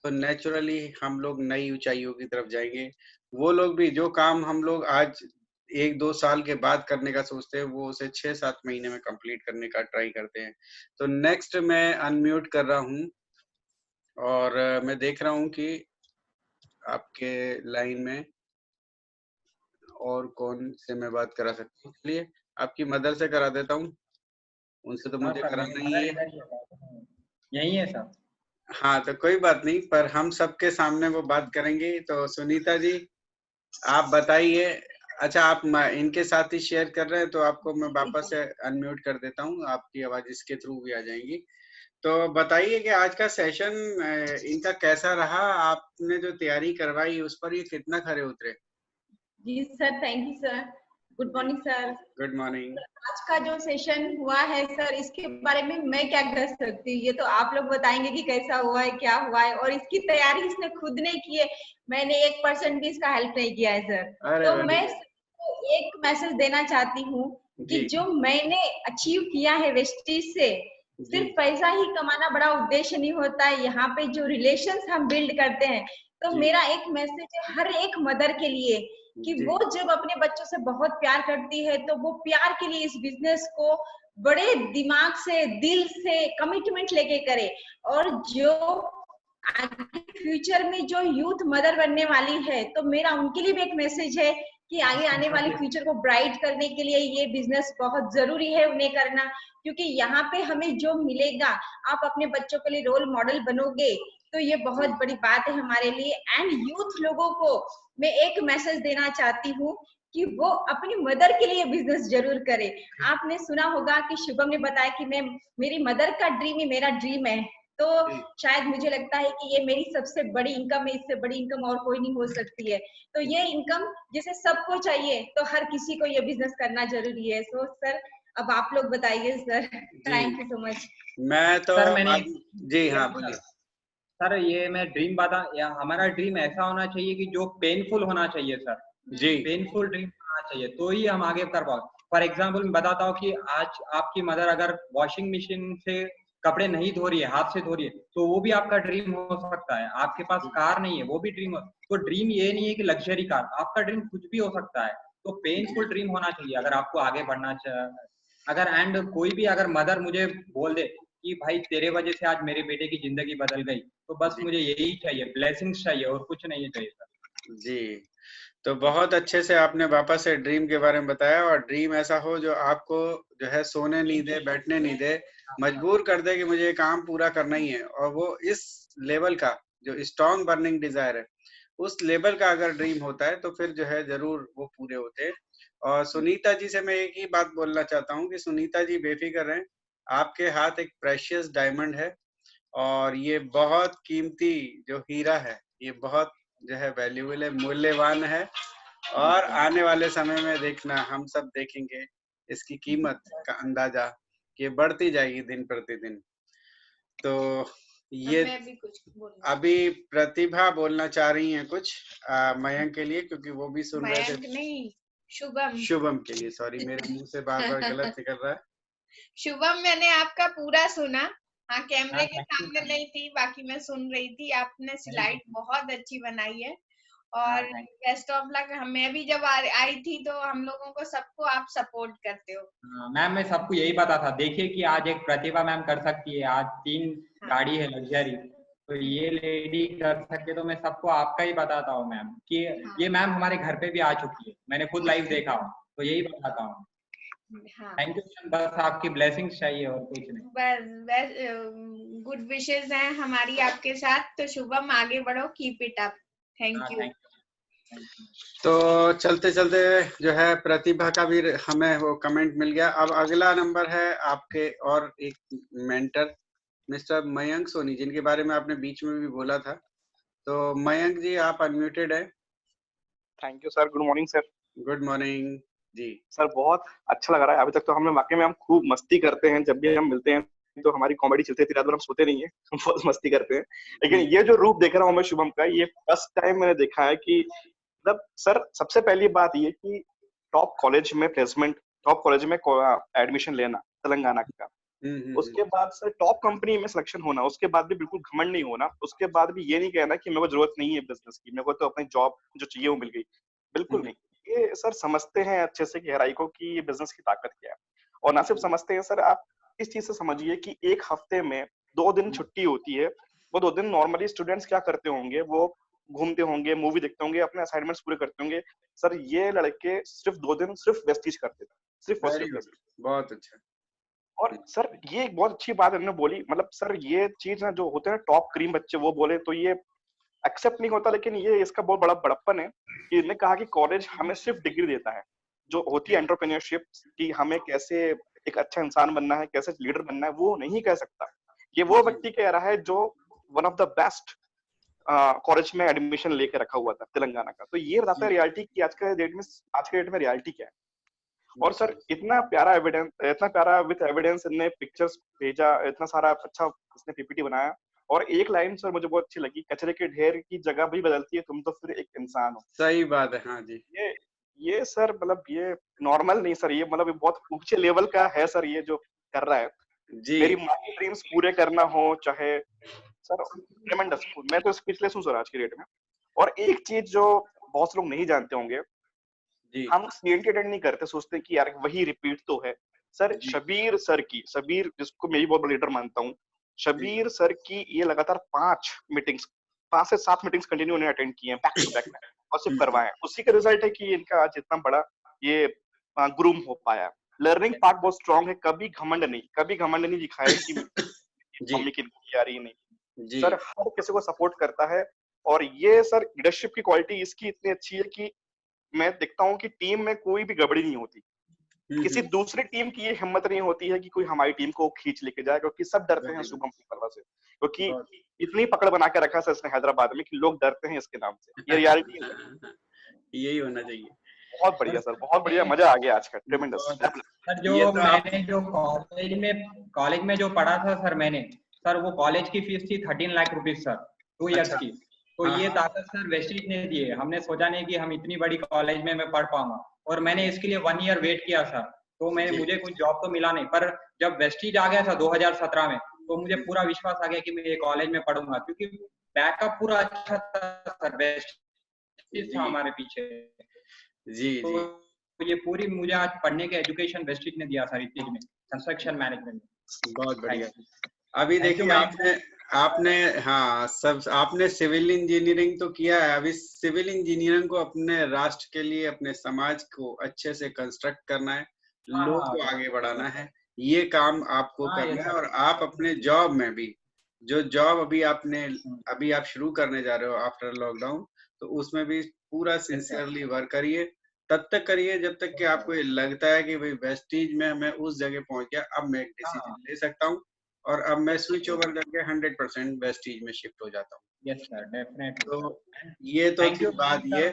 S1: तो नेचुरली हम लोग नई ऊंचाइयों की तरफ जाएंगे। वो लोग भी जो काम हम लोग आज 1-2 साल के बाद करने का सोचते हैं वो उसे 6-7 महीने में कंप्लीट करने का ट्राई करते हैं। तो नेक्स्ट मैं अनम्यूट कर रहा हूँ और मैं देख रहा हूँ कि आपके लाइन में और कौन से मैं बात करा सकती हूँ? चलिए आपकी मदर से करा देता हूँ, उनसे तो
S2: हाँ
S1: मुझे
S2: सर, मेरी
S1: कराना ही
S2: मदर
S1: है।
S2: इधर ही है, यही है सर।
S1: हाँ तो कोई बात नहीं, पर हम सबके सामने वो बात करेंगे। तो सुनीता जी आप बताइए। अच्छा आप इनके साथ ही शेयर कर रहे हैं, तो आपको मैं वापस से अनम्यूट कर देता हूँ, आपकी आवाज इसके थ्रू भी आ जाएगी। तो बताइए कि आज का सेशन इनका कैसा रहा, आपने जो तैयारी करवाई उस पर ये कितना खरे उतरे?
S5: जी sir, thank you sir. Good morning sir.
S1: Good morning.
S5: आज का जो सेशन हुआ है सर, इसके बारे में मैं क्या कह सकती हूँ, ये तो आप लोग बताएंगे कि कैसा हुआ है, क्या हुआ है। और इसकी तैयारी इसने खुद नहीं की है, मैंने 1% भी इसका हेल्प नहीं किया है सर।
S1: अरे
S5: तो
S1: वेरी
S5: मैं
S1: गुड।
S5: सबको एक मैसेज देना चाहती हूँ कि
S1: जी
S5: जो मैंने अचीव किया है वेस्टीज से,
S1: जी
S5: सिर्फ पैसा ही कमाना बड़ा उद्देश्य नहीं होता है। यहाँ पे जो रिलेशंस हम बिल्ड करते हैं, तो
S1: जी
S5: मेरा एक मैसेज है हर एक मदर के लिए कि
S1: जी
S5: वो जब अपने बच्चों से बहुत प्यार करती है, तो वो प्यार के लिए इस बिजनेस को बड़े दिमाग से, दिल से कमिटमेंट लेके करे। और जो आगे फ्यूचर में जो यूथ मदर बनने वाली है, तो मेरा उनके लिए भी एक मैसेज है कि आगे आने वाली फ्यूचर को ब्राइट करने के लिए ये बिजनेस बहुत जरूरी है उन्हें करना। क्योंकि यहाँ पे हमें जो मिलेगा, आप अपने बच्चों के लिए रोल मॉडल बनोगे, तो ये बहुत बड़ी बात है हमारे लिए। एंड यूथ लोगों को मैं एक मैसेज देना चाहती हूँ कि वो अपनी मदर के लिए बिजनेस जरूर करे। आपने सुना होगा कि शुभम ने बताया कि मैं, मेरी मदर का ड्रीम ही मेरा ड्रीम है। तो शायद मुझे लगता है कि ये मेरी सबसे बड़ी इनकम है, इससे बड़ी इनकम और कोई नहीं हो सकती है। तो ये इनकम जैसे सबको चाहिए, तो हर किसी को ये बिजनेस करना जरूरी है। सो सर, अब आप लोग बताइए sir. Thank you so much.
S1: मैं तो
S2: सर मैंने
S1: जी हाँ बोलिए।
S2: सर ये मैं ड्रीम बता, या हमारा ड्रीम ऐसा होना चाहिए कि जो पेनफुल होना चाहिए सर,
S1: जी
S2: पेनफुल ड्रीम होना चाहिए, तो ही हम आगे कर पाओ। फॉर एग्जाम्पल मैं बताता हूँ कि आज आपकी मदर अगर वॉशिंग मशीन से कपड़े नहीं धो रही है, हाथ से धो रही है, तो वो भी आपका ड्रीम हो सकता है। आपके पास कार नहीं है, वो भी ड्रीम हो। तो ड्रीम ये नहीं है कि लग्जरी कार, आपका ड्रीम कुछ भी हो सकता है। तो पेनफुल ड्रीम होना चाहिए अगर आपको आगे बढ़ना चाहिए। अगर एंड कोई भी अगर मदर मुझे बोल दे कि भाई तेरे वजह से आज मेरे बेटे की जिंदगी बदल गई, तो बस मुझे यही चाहिए, ब्लेसिंग्स चाहिए और कुछ नहीं चाहिए सर।
S1: जी। तो बहुत अच्छे से आपने वापस से ड्रीम के बारे में बताया, और ड्रीम ऐसा हो जो आपको जो है सोने नहीं दे, बैठने नहीं दे, मजबूर कर दे कि मुझे ये काम पूरा करना ही है। और वो इस लेवल का जो स्ट्रॉन्ग बर्निंग डिजायर है, उस लेवल का अगर ड्रीम होता है तो फिर जो है जरूर वो पूरे होते हैं। और सुनीता जी से मैं एक ही बात बोलना चाहता हूँ कि सुनीता जी बेफिक्र रहें, आपके हाथ एक प्रेशियस डायमंड है, और ये बहुत कीमती जो हीरा है, ये बहुत जो है वैल्यूएबल है, मूल्यवान है। और आने वाले समय में देखना, हम सब देखेंगे इसकी कीमत का अंदाजा कि ये बढ़ती जाएगी दिन प्रतिदिन। तो ये
S5: मैं भी कुछ बोलूंगी।
S1: अभी प्रतिभा बोलना चाह रही हैं कुछ मयंक के लिए, क्योंकि वो भी सुन रहे
S5: मयंक
S1: थे।
S5: नहीं, शुभम।
S1: शुभम के लिए, सॉरी मेरे मुंह से बार बार गलत निकल रहा है।
S6: शुभम, मैंने आपका पूरा सुना। हाँ, कैमरे
S2: हाँ,
S6: के
S2: थैंक यू
S6: सामने
S2: मैम।
S6: नहीं थी, बाकी मैं सुन रही थी। आपने
S2: थैंक
S6: स्लाइड
S2: यू।
S6: बहुत अच्छी बनाई है।
S2: हाँ,
S6: और
S2: थैंक
S6: बेस्ट ऑफ लक। मैं भी जब आई थी तो हम लोगों को सबको आप सपोर्ट करते हो।
S2: हाँ मैम, मैं सबको यही बता था, देखिए कि आज एक प्रतिभा मैम कर सकती है, आज 3 गाड़ी है लग्जरी, तो ये लेडी कर सकती है। तो मैं सबको आपका ही बताता हूँ मैम कि ये मैम हमारे घर पे भी आ चुकी है, मैंने खुद लाइव देखा हूँ, तो यही बताता हूँ।
S6: हाँ,
S2: थैंक यू मैम, बस आपकी ब्लेसिंग्स चाहिए और कुछ नहीं।
S6: बस गुड विशेस हैं हमारी आपके साथ। तो शुभम, आगे बढ़ो, कीप इट अप।
S2: हाँ,
S6: थैंक यू।
S2: Thank you.
S1: तो चलते चलते जो है प्रतिभा का भी हमें वो कमेंट मिल गया। अब अगला नंबर है आपके और एक मेंटर मिस्टर मयंक सोनी, जिनके बारे में आपने बीच में भी बोला था। तो मयंक जी आप अनम्यूटेड है।
S7: Thank you sir. Good morning sir.
S1: Good morning जी।
S7: सर बहुत अच्छा लग रहा है। अभी तक तो हमने वाकई में हम खूब मस्ती करते हैं, जब भी हम मिलते हैं तो हमारी कॉमेडी चलती रहती है, रात भर हम सोते नहीं है, हम बहुत मस्ती करते हैं। लेकिन ये जो रूप देख रहा हूँ मैं शुभम का, ये फर्स्ट टाइम मैंने देखा है कि मतलब सर सबसे पहली बात ये कि टॉप कॉलेज में प्लेसमेंट, टॉप कॉलेज में एडमिशन लेना तेलंगाना का, उसके बाद सर टॉप कंपनी में सिलेक्शन होना, उसके बाद भी बिल्कुल घमंड नहीं होना, उसके बाद भी ये नहीं कहना कि मेरे को जरूरत नहीं है बिजनेस की, मेरे को तो अपनी जॉब जो चाहिए वो मिल गई। बिल्कुल नहीं। ये सर समझते हैं अच्छे से गहराई को कि ये बिजनेस की ताकत क्या है। और ना सिर्फ समझते हैं सर, आप इस चीज से समझिए कि एक हफ्ते में 2 दिन छुट्टी होती है। वो 2 दिन नॉर्मली स्टूडेंट्स क्या करते होंगे, वो घूमते होंगे, मूवी देखते होंगे, अपने असाइनमेंट्स पूरे करते होंगे। सर ये लड़के सिर्फ 2 दिन सिर्फ वेस्टीज करते थे, सिर्फ और
S1: वेरी
S7: सिर्फ
S1: गुड,
S7: वेस्टीज।
S1: बहुत अच्छा।
S7: और सर ये एक बहुत अच्छी बात इन्होंने बोली, मतलब सर ये चीज ना जो होते हैं टॉप क्रीम बच्चे वो बोले तो ये एक्सेप्ट नहीं होता, लेकिन ये इसका बहुत बड़ा बड़प्पन है कि इन्होंने कहा कि कॉलेज हमें सिर्फ डिग्री देता है, जो होती है एंटरप्रेन्योरशिप कि हमें कैसे एक अच्छा इंसान बनना है, कैसे लीडर बनना है, वो नहीं कह सकता। ये वो व्यक्ति कह रहा है जो one of the best college में एडमिशन लेके रखा हुआ था तेलंगाना का। तो ये बताता है रियलिटी की आज के डेट में रियलिटी क्या है। और सर इतना प्यारा एविडेंस, इतना प्यारा विद एविडेंस इनने पिक्चर्स भेजा, इतना सारा अच्छा इसने पीपीटी बनाया। और एक लाइन सर मुझे बहुत अच्छी लगी, कचरे के ढेर की जगह भी बदलती है, तुम तो फिर एक इंसान हो।
S1: सही बात है, हाँ जी।
S7: ये सर मतलब ये नॉर्मल नहीं सर, ये मतलब बहुत ऊंचे लेवल का है सर ये जो कर रहा है
S1: जी।
S7: मेरी माँ की ड्रीम्स पूरे करना हो चाहे सर, ट्रेमेंडस। मैं तो स्पीचलेस हूँ सर आज की डेट में। और एक चीज जो बहुत लोग नहीं जानते होंगे, हम सीएनटी अटेंड नहीं करते, सोचते हैं कि यार वही रिपीट तो है। सर शबीर सर की, शबीर जिसको मैं भी बहुत बड़ा लीडर मानता हूँ, शबीर सर की ये लगातार 5 से 7 मीटिंग्स कंटिन्यू उन्हें अटेंड किए हैं बैक टू बैक में और सिर्फ करवाए। उसी का रिजल्ट है कि इनका आज इतना बड़ा ये ग्रूम हो पाया। लर्निंग पार्ट बहुत स्ट्रांग है, कभी घमंड नहीं दिखाया कि मम्मी की आ रही नहीं। सर हर किसी को सपोर्ट करता है। और ये सर लीडरशिप की क्वालिटी इसकी इतनी अच्छी है कि मैं देखता हूँ कि टीम में कोई भी गड़बड़ी नहीं होती। किसी दूसरी टीम की ये हिम्मत नहीं होती है कि कोई हमारी टीम को खींच लेके जाए, क्योंकि सब डरते हैं शुभम परवा से, क्योंकि इतनी पकड़ बना के रखा है इसने हैदराबाद में कि लोग डरते हैं इसके नाम से। ये रियलिटी है,
S1: यही होना चाहिए।
S7: बहुत बढ़िया सर, बहुत बढ़िया, मजा आ गया आज का, ट्रेमेंडस।
S2: सर जो मैंने जो कॉलेज में जो पढ़ा था सर मैंने, सर वो कॉलेज की फीस थी 13 लाख रुपीज सर 2 इयर्स की। तो ये ताकत सर वेस्टीज ने दी है। हमने सोचा नहीं कि हम इतनी बड़ी कॉलेज में मैं पढ़ पाऊंगा, और मैंने इसके लिए 1 ईयर वेट किया सर। तो मुझे कुछ जॉब तो मिला नहीं, पर जब वेस्टीज आ गया था 2017 में, तो मुझे पूरा विश्वास आ गया कि मैं ये कॉलेज में पढ़ूंगा, क्योंकि बैकअप पूरा अच्छा था सर, वेस्टीज था हमारे पीछे।
S1: जी
S2: तो ये पूरी मुझे आज पढ़ने के एजुकेशन वेस्टीज ने दिया सर इस में, कंस्ट्रक्शन मैनेजमेंट में।
S1: बहुत बढ़िया। अभी देखिए आपने हाँ सब आपने सिविल इंजीनियरिंग तो किया है, अभी सिविल इंजीनियरिंग को अपने राष्ट्र के लिए, अपने समाज को अच्छे से कंस्ट्रक्ट करना है, लोग को आगे बढ़ाना है, ये काम आपको करना है। और आप अपने जॉब में भी, जो जॉब अभी आप शुरू करने जा रहे हो आफ्टर लॉकडाउन, तो उसमें भी पूरा सिंसियरली वर्क करिए। तब तक करिए जब तक कि आपको ये लगता है कि भाई वेस्टीज में मैं उस जगह पहुंच गया, अब मैं एक डिसीजन ले सकता हूँ और अब मैं स्विच ओवर करके 100% वेस्टीज में शिफ्ट हो जाता हूँ।
S2: Yes sir, definitely.
S1: तो ये तो थी बात ये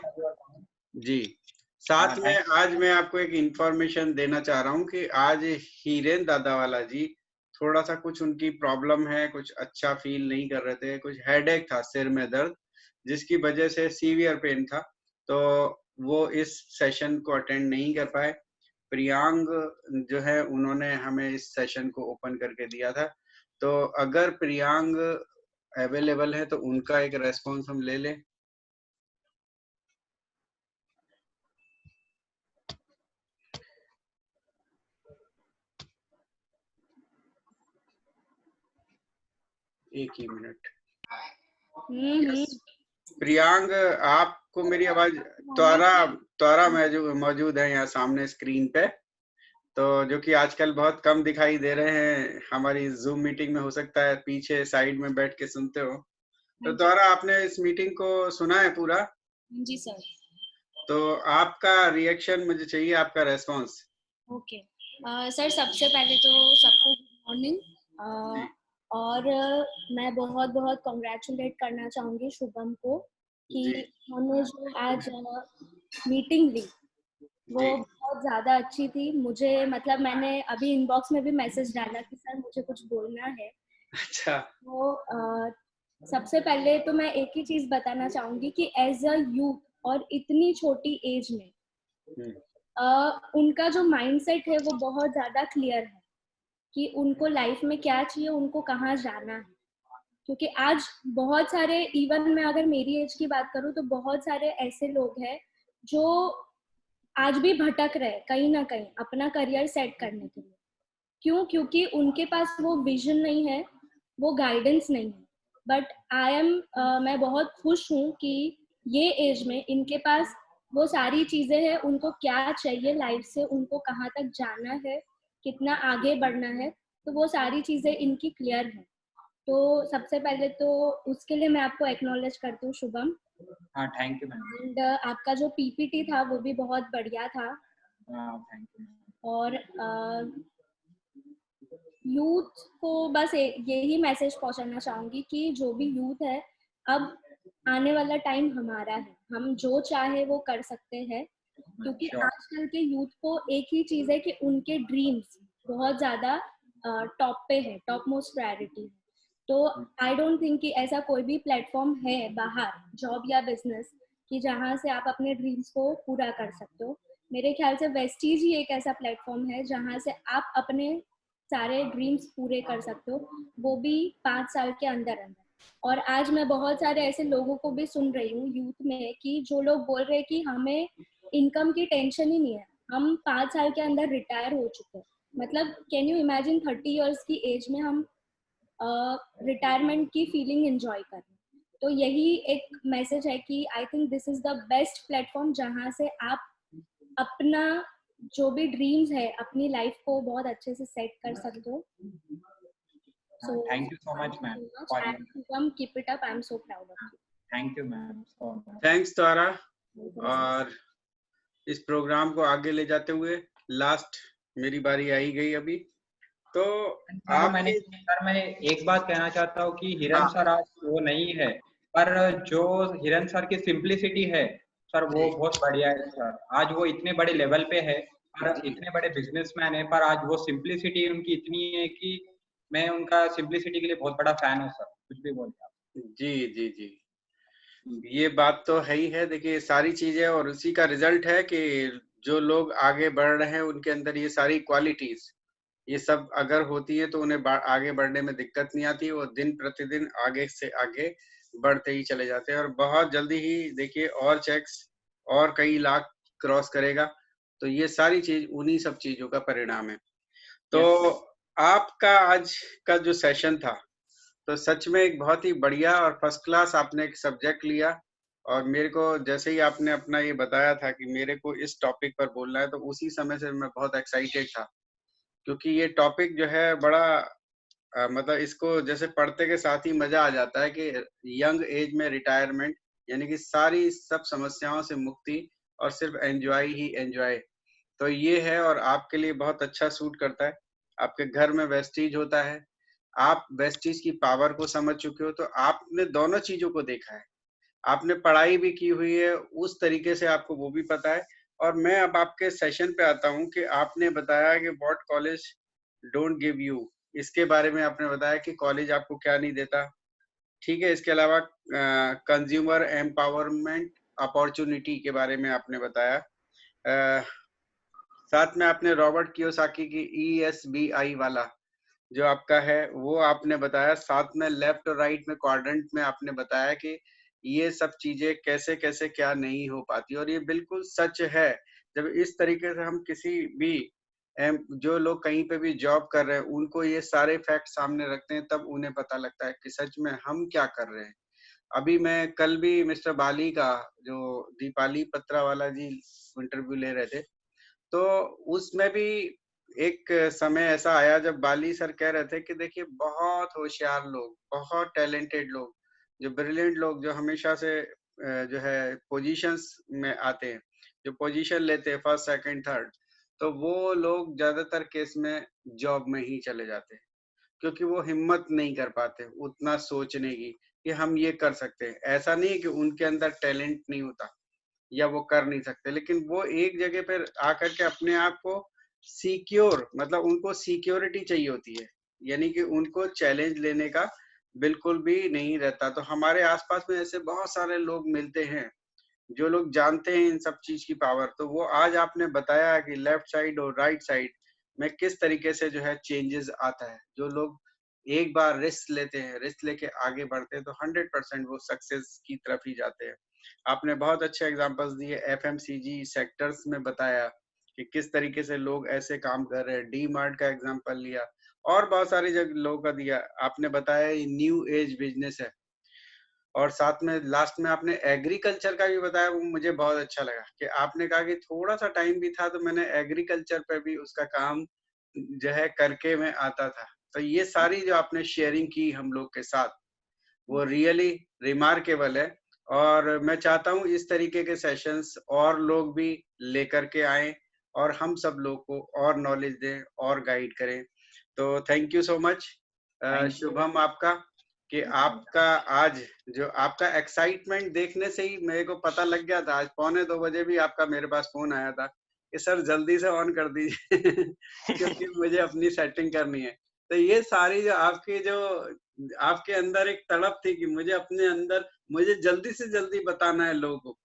S1: जी। साथ में आज मैं आपको एक इंफॉर्मेशन देना चाह रहा हूँ कि आज हीरेन दादावाला जी थोड़ा सा कुछ उनकी प्रॉब्लम है, कुछ अच्छा फील नहीं कर रहे थे, कुछ हेडेक था, सिर में दर्द, जिसकी वजह से सीवियर पेन था, तो वो इस सेशन को अटेंड नहीं कर पाए। प्रियांग जो है उन्होंने हमें इस सेशन को ओपन करके दिया था, तो अगर प्रियांग अवेलेबल है तो उनका एक रेस्पॉन्स हम ले लें। एक ही मिनट। प्रियांग, आपको मेरी आवाज त्वरा मौजूद है यहाँ सामने स्क्रीन पे, तो जो कि आजकल बहुत कम दिखाई दे रहे हैं हमारी जूम मीटिंग में, हो सकता है पीछे साइड में बैठ के सुनते हो। तो त्वरा, आपने इस मीटिंग को सुना है पूरा?
S8: जी सर।
S1: तो आपका रिएक्शन मुझे चाहिए, आपका रेस्पॉन्स।
S8: ओके सर, सबसे पहले तो सबको गुड मॉर्निंग। और मैं बहुत बहुत कॉन्ग्रेचुलेट करना चाहूंगी शुभम को कि हमने जो आज मीटिंग ली वो बहुत ज्यादा अच्छी थी। मुझे मतलब मैंने अभी इनबॉक्स में भी मैसेज डाला कि सर मुझे कुछ बोलना है।
S1: अच्छा।
S8: तो सबसे पहले तो मैं एक ही चीज बताना चाहूंगी कि एज अ यूथ और इतनी छोटी एज में उनका जो माइंडसेट है वो बहुत ज्यादा क्लियर है कि उनको लाइफ में क्या चाहिए, उनको कहाँ जाना है। क्योंकि आज बहुत सारे, इवन मैं अगर मेरी एज की बात करूँ तो बहुत सारे ऐसे लोग हैं जो आज भी भटक रहे कहीं ना कहीं अपना करियर सेट करने के लिए। क्यों? क्योंकि उनके पास वो विजन नहीं है, वो गाइडेंस नहीं है। बट मैं बहुत खुश हूँ कि ये एज में इनके पास वो सारी चीजें हैं, उनको क्या चाहिए लाइफ से, उनको कहाँ तक जाना है, कितना आगे बढ़ना है, तो वो सारी चीजें इनकी क्लियर है। तो सबसे पहले तो उसके लिए मैं आपको एक्नॉलेज करती हूँ शुभम।
S2: हाँ, थैंक यू मैम।
S8: एंड आपका जो पीपीटी था वो भी बहुत बढ़िया था।
S2: Thank you.
S8: और यूथ को बस यही मैसेज पहुंचाना चाहूंगी कि जो भी यूथ है, अब आने वाला टाइम हमारा है, हम जो चाहे वो कर सकते हैं, क्योंकि आजकल के यूथ को एक ही चीज है कि उनके ड्रीम्स बहुत ज्यादा टॉप पे है, टॉप मोस्ट प्रायोरिटी है। तो आई डोंट थिंक कि ऐसा कोई भी प्लेटफॉर्म है बाहर जॉब या बिजनेस कि जहाँ से आप अपने ड्रीम्स को पूरा कर सकते हो। मेरे ख्याल से वेस्टीज ही एक ऐसा प्लेटफॉर्म है जहाँ से आप अपने सारे ड्रीम्स पूरे कर सकते हो, वो भी 5 साल के अंदर अंदर। और आज मैं बहुत सारे ऐसे लोगों को भी सुन रही हूँ यूथ में कि जो लोग बोल रहे हैं कि हमें इनकम की टेंशन ही नहीं है, हम 5 साल के अंदर रिटायर हो चुके हैं। मतलब कैन यू इमेजिन 30 इयर्स की एज में हम रिटायरमेंट की फीलिंग एंजॉय कर रहे हैं। तो यही एक मैसेज है कि I think this is the best platform जहाँ से आप अपना जो भी ड्रीम्स है, अपनी लाइफ को बहुत अच्छे से सेट कर सकते हो। So
S2: thank you so much ma'am.
S8: Keep it up. I'm so proud of you.
S2: Thank you ma'am so much.
S1: Thanks तारा। और इस प्रोग्राम को आगे ले जाते हुए लास्ट मेरी बारी आई गई अभी। तो
S2: मैं एक बात कहना चाहता हूँ कि हिरन सर आज वो नहीं है, पर जो हिरन सर की सिंप्लिसिटी है सर वो बहुत बढ़िया है सर। आज वो इतने बड़े लेवल पे है और इतने बड़े बिजनेसमैन है, पर आज वो सिंप्लिसिटी उनकी इतनी है कि मैं उनका सिंप्लिसिटी के लिए बहुत बड़ा फैन हूँ सर। कुछ भी बोलिए आप।
S1: जी जी जी, ये बात तो है ही है। देखिए सारी चीजें और उसी का रिजल्ट है कि जो लोग आगे बढ़ रहे हैं उनके अंदर ये सारी क्वालिटीज, ये सब अगर होती है तो उन्हें आगे बढ़ने में दिक्कत नहीं आती, वो दिन प्रतिदिन आगे से आगे बढ़ते ही चले जाते हैं। और बहुत जल्दी ही देखिए और चेक्स और कई लाख क्रॉस करेगा। तो ये सारी चीज उन्हीं सब चीजों का परिणाम है। तो आपका आज का जो सेशन था तो सच में एक बहुत ही बढ़िया और फर्स्ट क्लास आपने एक सब्जेक्ट लिया। और मेरे को जैसे ही आपने अपना ये बताया था कि मेरे को इस टॉपिक पर बोलना है, तो उसी समय से मैं बहुत एक्साइटेड था, क्योंकि ये टॉपिक जो है बड़ा मतलब इसको जैसे पढ़ते के साथ ही मजा आ जाता है कि यंग एज में रिटायरमेंट, यानी कि सारी सब समस्याओं से मुक्ति और सिर्फ एंजॉय ही एंजॉय। तो ये है और आपके लिए बहुत अच्छा सूट करता है। आपके घर में वेस्टीज होता है, आप वेस्टीज की पावर को समझ चुके हो, तो आपने दोनों चीजों को देखा है। आपने पढ़ाई भी की हुई है, उस तरीके से आपको वो भी पता है। और मैं अब आपके सेशन पे आता हूँ कि आपने बताया कि what college don't give you, इसके बारे में आपने बताया कि कॉलेज आपको क्या नहीं देता। ठीक है, इसके अलावा कंज्यूमर एम्पावरमेंट अपॉर्चुनिटी के बारे में आपने बताया। साथ में आपने रॉबर्ट कियोसाकी की ESBI वाला जो आपका है वो आपने बताया। साथ में लेफ्ट और राइट में क्वाड्रेंट में आपने बताया कि ये सब चीजें कैसे कैसे क्या नहीं हो पाती, और ये बिल्कुल सच है। जब इस तरीके से हम किसी भी जो लोग कहीं पे भी जॉब कर रहे हैं उनको ये सारे फैक्ट सामने रखते हैं, तब उन्हें पता लगता है कि सच में हम क्या कर रहे हैं। अभी मैं कल भी मिस्टर बाली का, जो दीपाली पत्रावाला जी इंटरव्यू ले रहे थे, तो उसमें भी एक समय ऐसा आया जब बाली सर कह रहे थे कि देखिए बहुत होशियार लोग, बहुत टैलेंटेड लोग, जो ब्रिलियंट लोग, जो हमेशा से जो है पोजीशंस में आते हैं, जो पोजीशन लेते हैं फर्स्ट सेकंड थर्ड, तो वो लोग ज्यादातर केस में जॉब में ही चले जाते हैं, क्योंकि वो हिम्मत नहीं कर पाते उतना सोचने की कि हम ये कर सकते हैं। ऐसा नहीं है कि उनके अंदर टैलेंट नहीं होता या वो कर नहीं सकते, लेकिन वो एक जगह पर आकर के अपने आप को सिक्योर, मतलब उनको सिक्योरिटी चाहिए होती है, यानी कि उनको चैलेंज लेने का बिल्कुल भी नहीं रहता। तो हमारे आसपास में ऐसे बहुत सारे लोग मिलते हैं जो लोग जानते हैं इन सब चीज की पावर। तो वो आज आपने बताया कि लेफ्ट साइड और राइट साइड में किस तरीके से जो है चेंजेस आता है। जो लोग एक बार रिस्क लेते हैं, रिस्क लेके आगे बढ़ते हैं, तो 100% वो सक्सेस की तरफ ही जाते हैं। आपने बहुत अच्छे एग्जांपल्स दिए, FMCG सेक्टर्स में बताया कि किस तरीके से लोग ऐसे काम कर रहे हैं, डी मार्ट का एग्जांपल लिया, और बहुत सारी जगह लोगों का दिया। आपने बताया ये न्यू एज बिजनेस है, और साथ में लास्ट में आपने एग्रीकल्चर का भी बताया, वो मुझे बहुत अच्छा लगा कि आपने कहा कि थोड़ा सा टाइम भी था तो मैंने एग्रीकल्चर पे भी उसका काम जो है करके मैं आता था। तो ये सारी जो आपने शेयरिंग की हम लोग के साथ, वो रियली रिमार्केबल है। और मैं चाहता हूँ इस तरीके के सेशंस और लोग भी लेकर के आए और हम सब लोग को और नॉलेज दें और गाइड करें। तो thank you so much Shubham आपका, कि आपका आज जो आपका एक्साइटमेंट देखने से ही मेरे को पता लग गया था। आज 1:45 बजे भी आपका मेरे पास फोन आया था कि सर जल्दी से ऑन कर दीजिए क्योंकि मुझे अपनी सेटिंग करनी है। तो ये सारी जो आपके अंदर एक तड़प थी कि मुझे जल्दी से जल्दी बताना है लोगों को,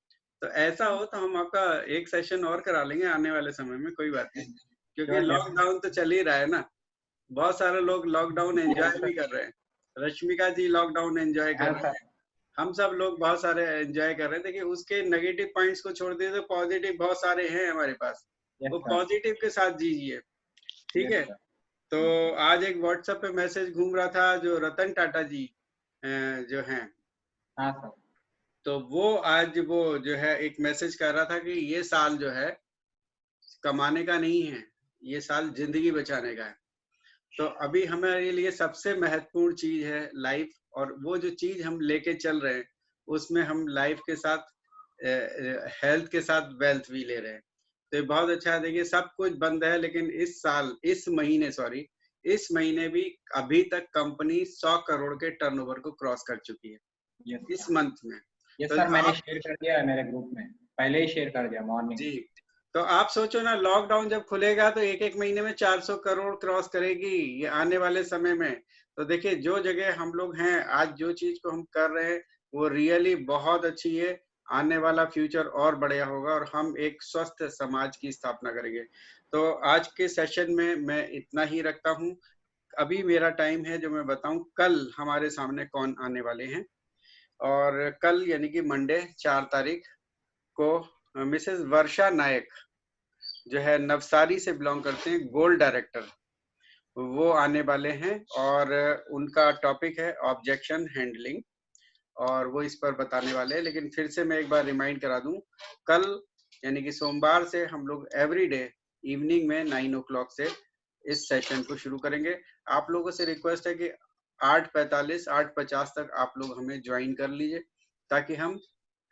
S1: तो ऐसा हो तो हम आपका एक सेशन और करा लेंगे आने वाले समय में, कोई बात नहीं, क्योंकि लॉकडाउन तो चल ही रहा है ना। बहुत सारे लोग लॉकडाउन एंजॉय भी कर रहे हैं। रश्मिका जी लॉकडाउन एंजॉय कर रहे हैं, हम सब लोग बहुत सारे एंजॉय कर रहे हैं। देखिए उसके नेगेटिव पॉइंट्स को छोड़ दिए तो पॉजिटिव बहुत सारे हैं हमारे पास, वो पॉजिटिव के साथ जीजिए, ठीक है। तो आज एक व्हाट्सएप पे मैसेज घूम रहा था, जो रतन टाटा जी जो हैं,
S2: हाँ सर,
S1: तो वो आज वो जो है एक मैसेज कर रहा था कि ये साल जो है कमाने का नहीं है, ये साल जिंदगी बचाने का है। तो अभी हमारे लिए सबसे महत्वपूर्ण चीज है लाइफ, और वो जो चीज हम लेके चल रहे हैं उसमें हम लाइफ के साथ हेल्थ के साथ वेल्थ भी ले रहे हैं। तो ये बहुत अच्छा है। देखिए सब कुछ बंद है, लेकिन इस महीने भी अभी तक कंपनी 100 करोड़ के टर्नओवर को क्रॉस कर चुकी है इस मंथ में।
S2: यस
S1: तो
S2: सर, मैंने शेयर कर दिया है मेरे ग्रुप में, पहले ही शेयर कर दिया मॉर्निंग
S1: जी। तो आप सोचो ना, लॉकडाउन जब खुलेगा तो एक महीने में 400 करोड़ क्रॉस करेगी ये आने वाले समय में। तो देखिए जो जगह हम लोग हैं आज, जो चीज को हम कर रहे हैं वो रियली बहुत अच्छी है। आने वाला फ्यूचर और बढ़िया होगा और हम एक स्वस्थ समाज की स्थापना करेंगे। तो आज के सेशन में मैं इतना ही रखता हूँ। अभी मेरा टाइम है जो मैं बताऊं कल हमारे सामने कौन आने वाले हैं। और कल यानी कि मंडे 4 तारीख को मिसेस वर्षा नायक जो है नवसारी से बिलोंग करते हैं, गोल्ड डायरेक्टर, वो आने वाले हैं। और उनका टॉपिक है ऑब्जेक्शन हैंडलिंग, और वो इस पर बताने वाले हैं। लेकिन फिर से मैं एक बार रिमाइंड करा दूं, कल यानी कि सोमवार से हम लोग एवरीडे इवनिंग में 9 o'clock से इस सेशन को शुरू करेंगे। आप लोगों से रिक्वेस्ट है कि 8:45 8:50 तक आप लोग हमें ज्वाइन कर लीजिए, ताकि हम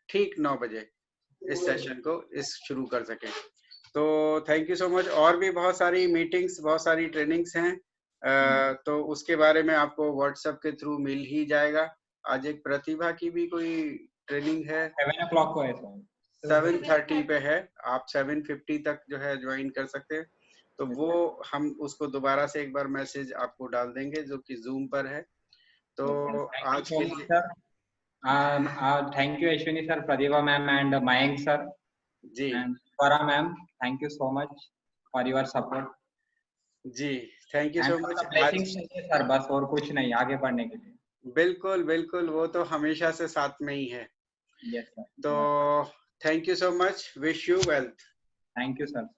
S1: ठीक 9 बजे इस सेशन को शुरू कर सकें। तो थैंक यू सो मच। और भी बहुत सारी मीटिंग्स, बहुत सारी ट्रेनिंग्स हैं, तो उसके बारे में आपको व्हाट्सएप के थ्रू मिल ही जाएगा। आज एक प्रतिभा की भी कोई ट्रेनिंग है
S2: 7 o'clock को है सर,
S1: 7:30 पे है, आप 7:50 तक जो है ज्वाइन कर सकते हैं। तो वो हम उसको दोबारा से एक बार मैसेज आपको डाल देंगे जो कि जूम पर है। तो आज के लिए
S2: sir thank you Ashwini sir, Pratibha ma'am and Mayank sir
S1: ji,
S2: and Swara ma'am, thank you so much for your support
S1: जी thank you so much.
S2: Blessings चाहिए सर, बस और कुछ नहीं आगे बढ़ने के लिए।
S1: बिल्कुल बिल्कुल, वो तो हमेशा से साथ में ही है।
S2: यस सर,
S1: तो thank you so much, wish you wealth.
S2: Thank you sir.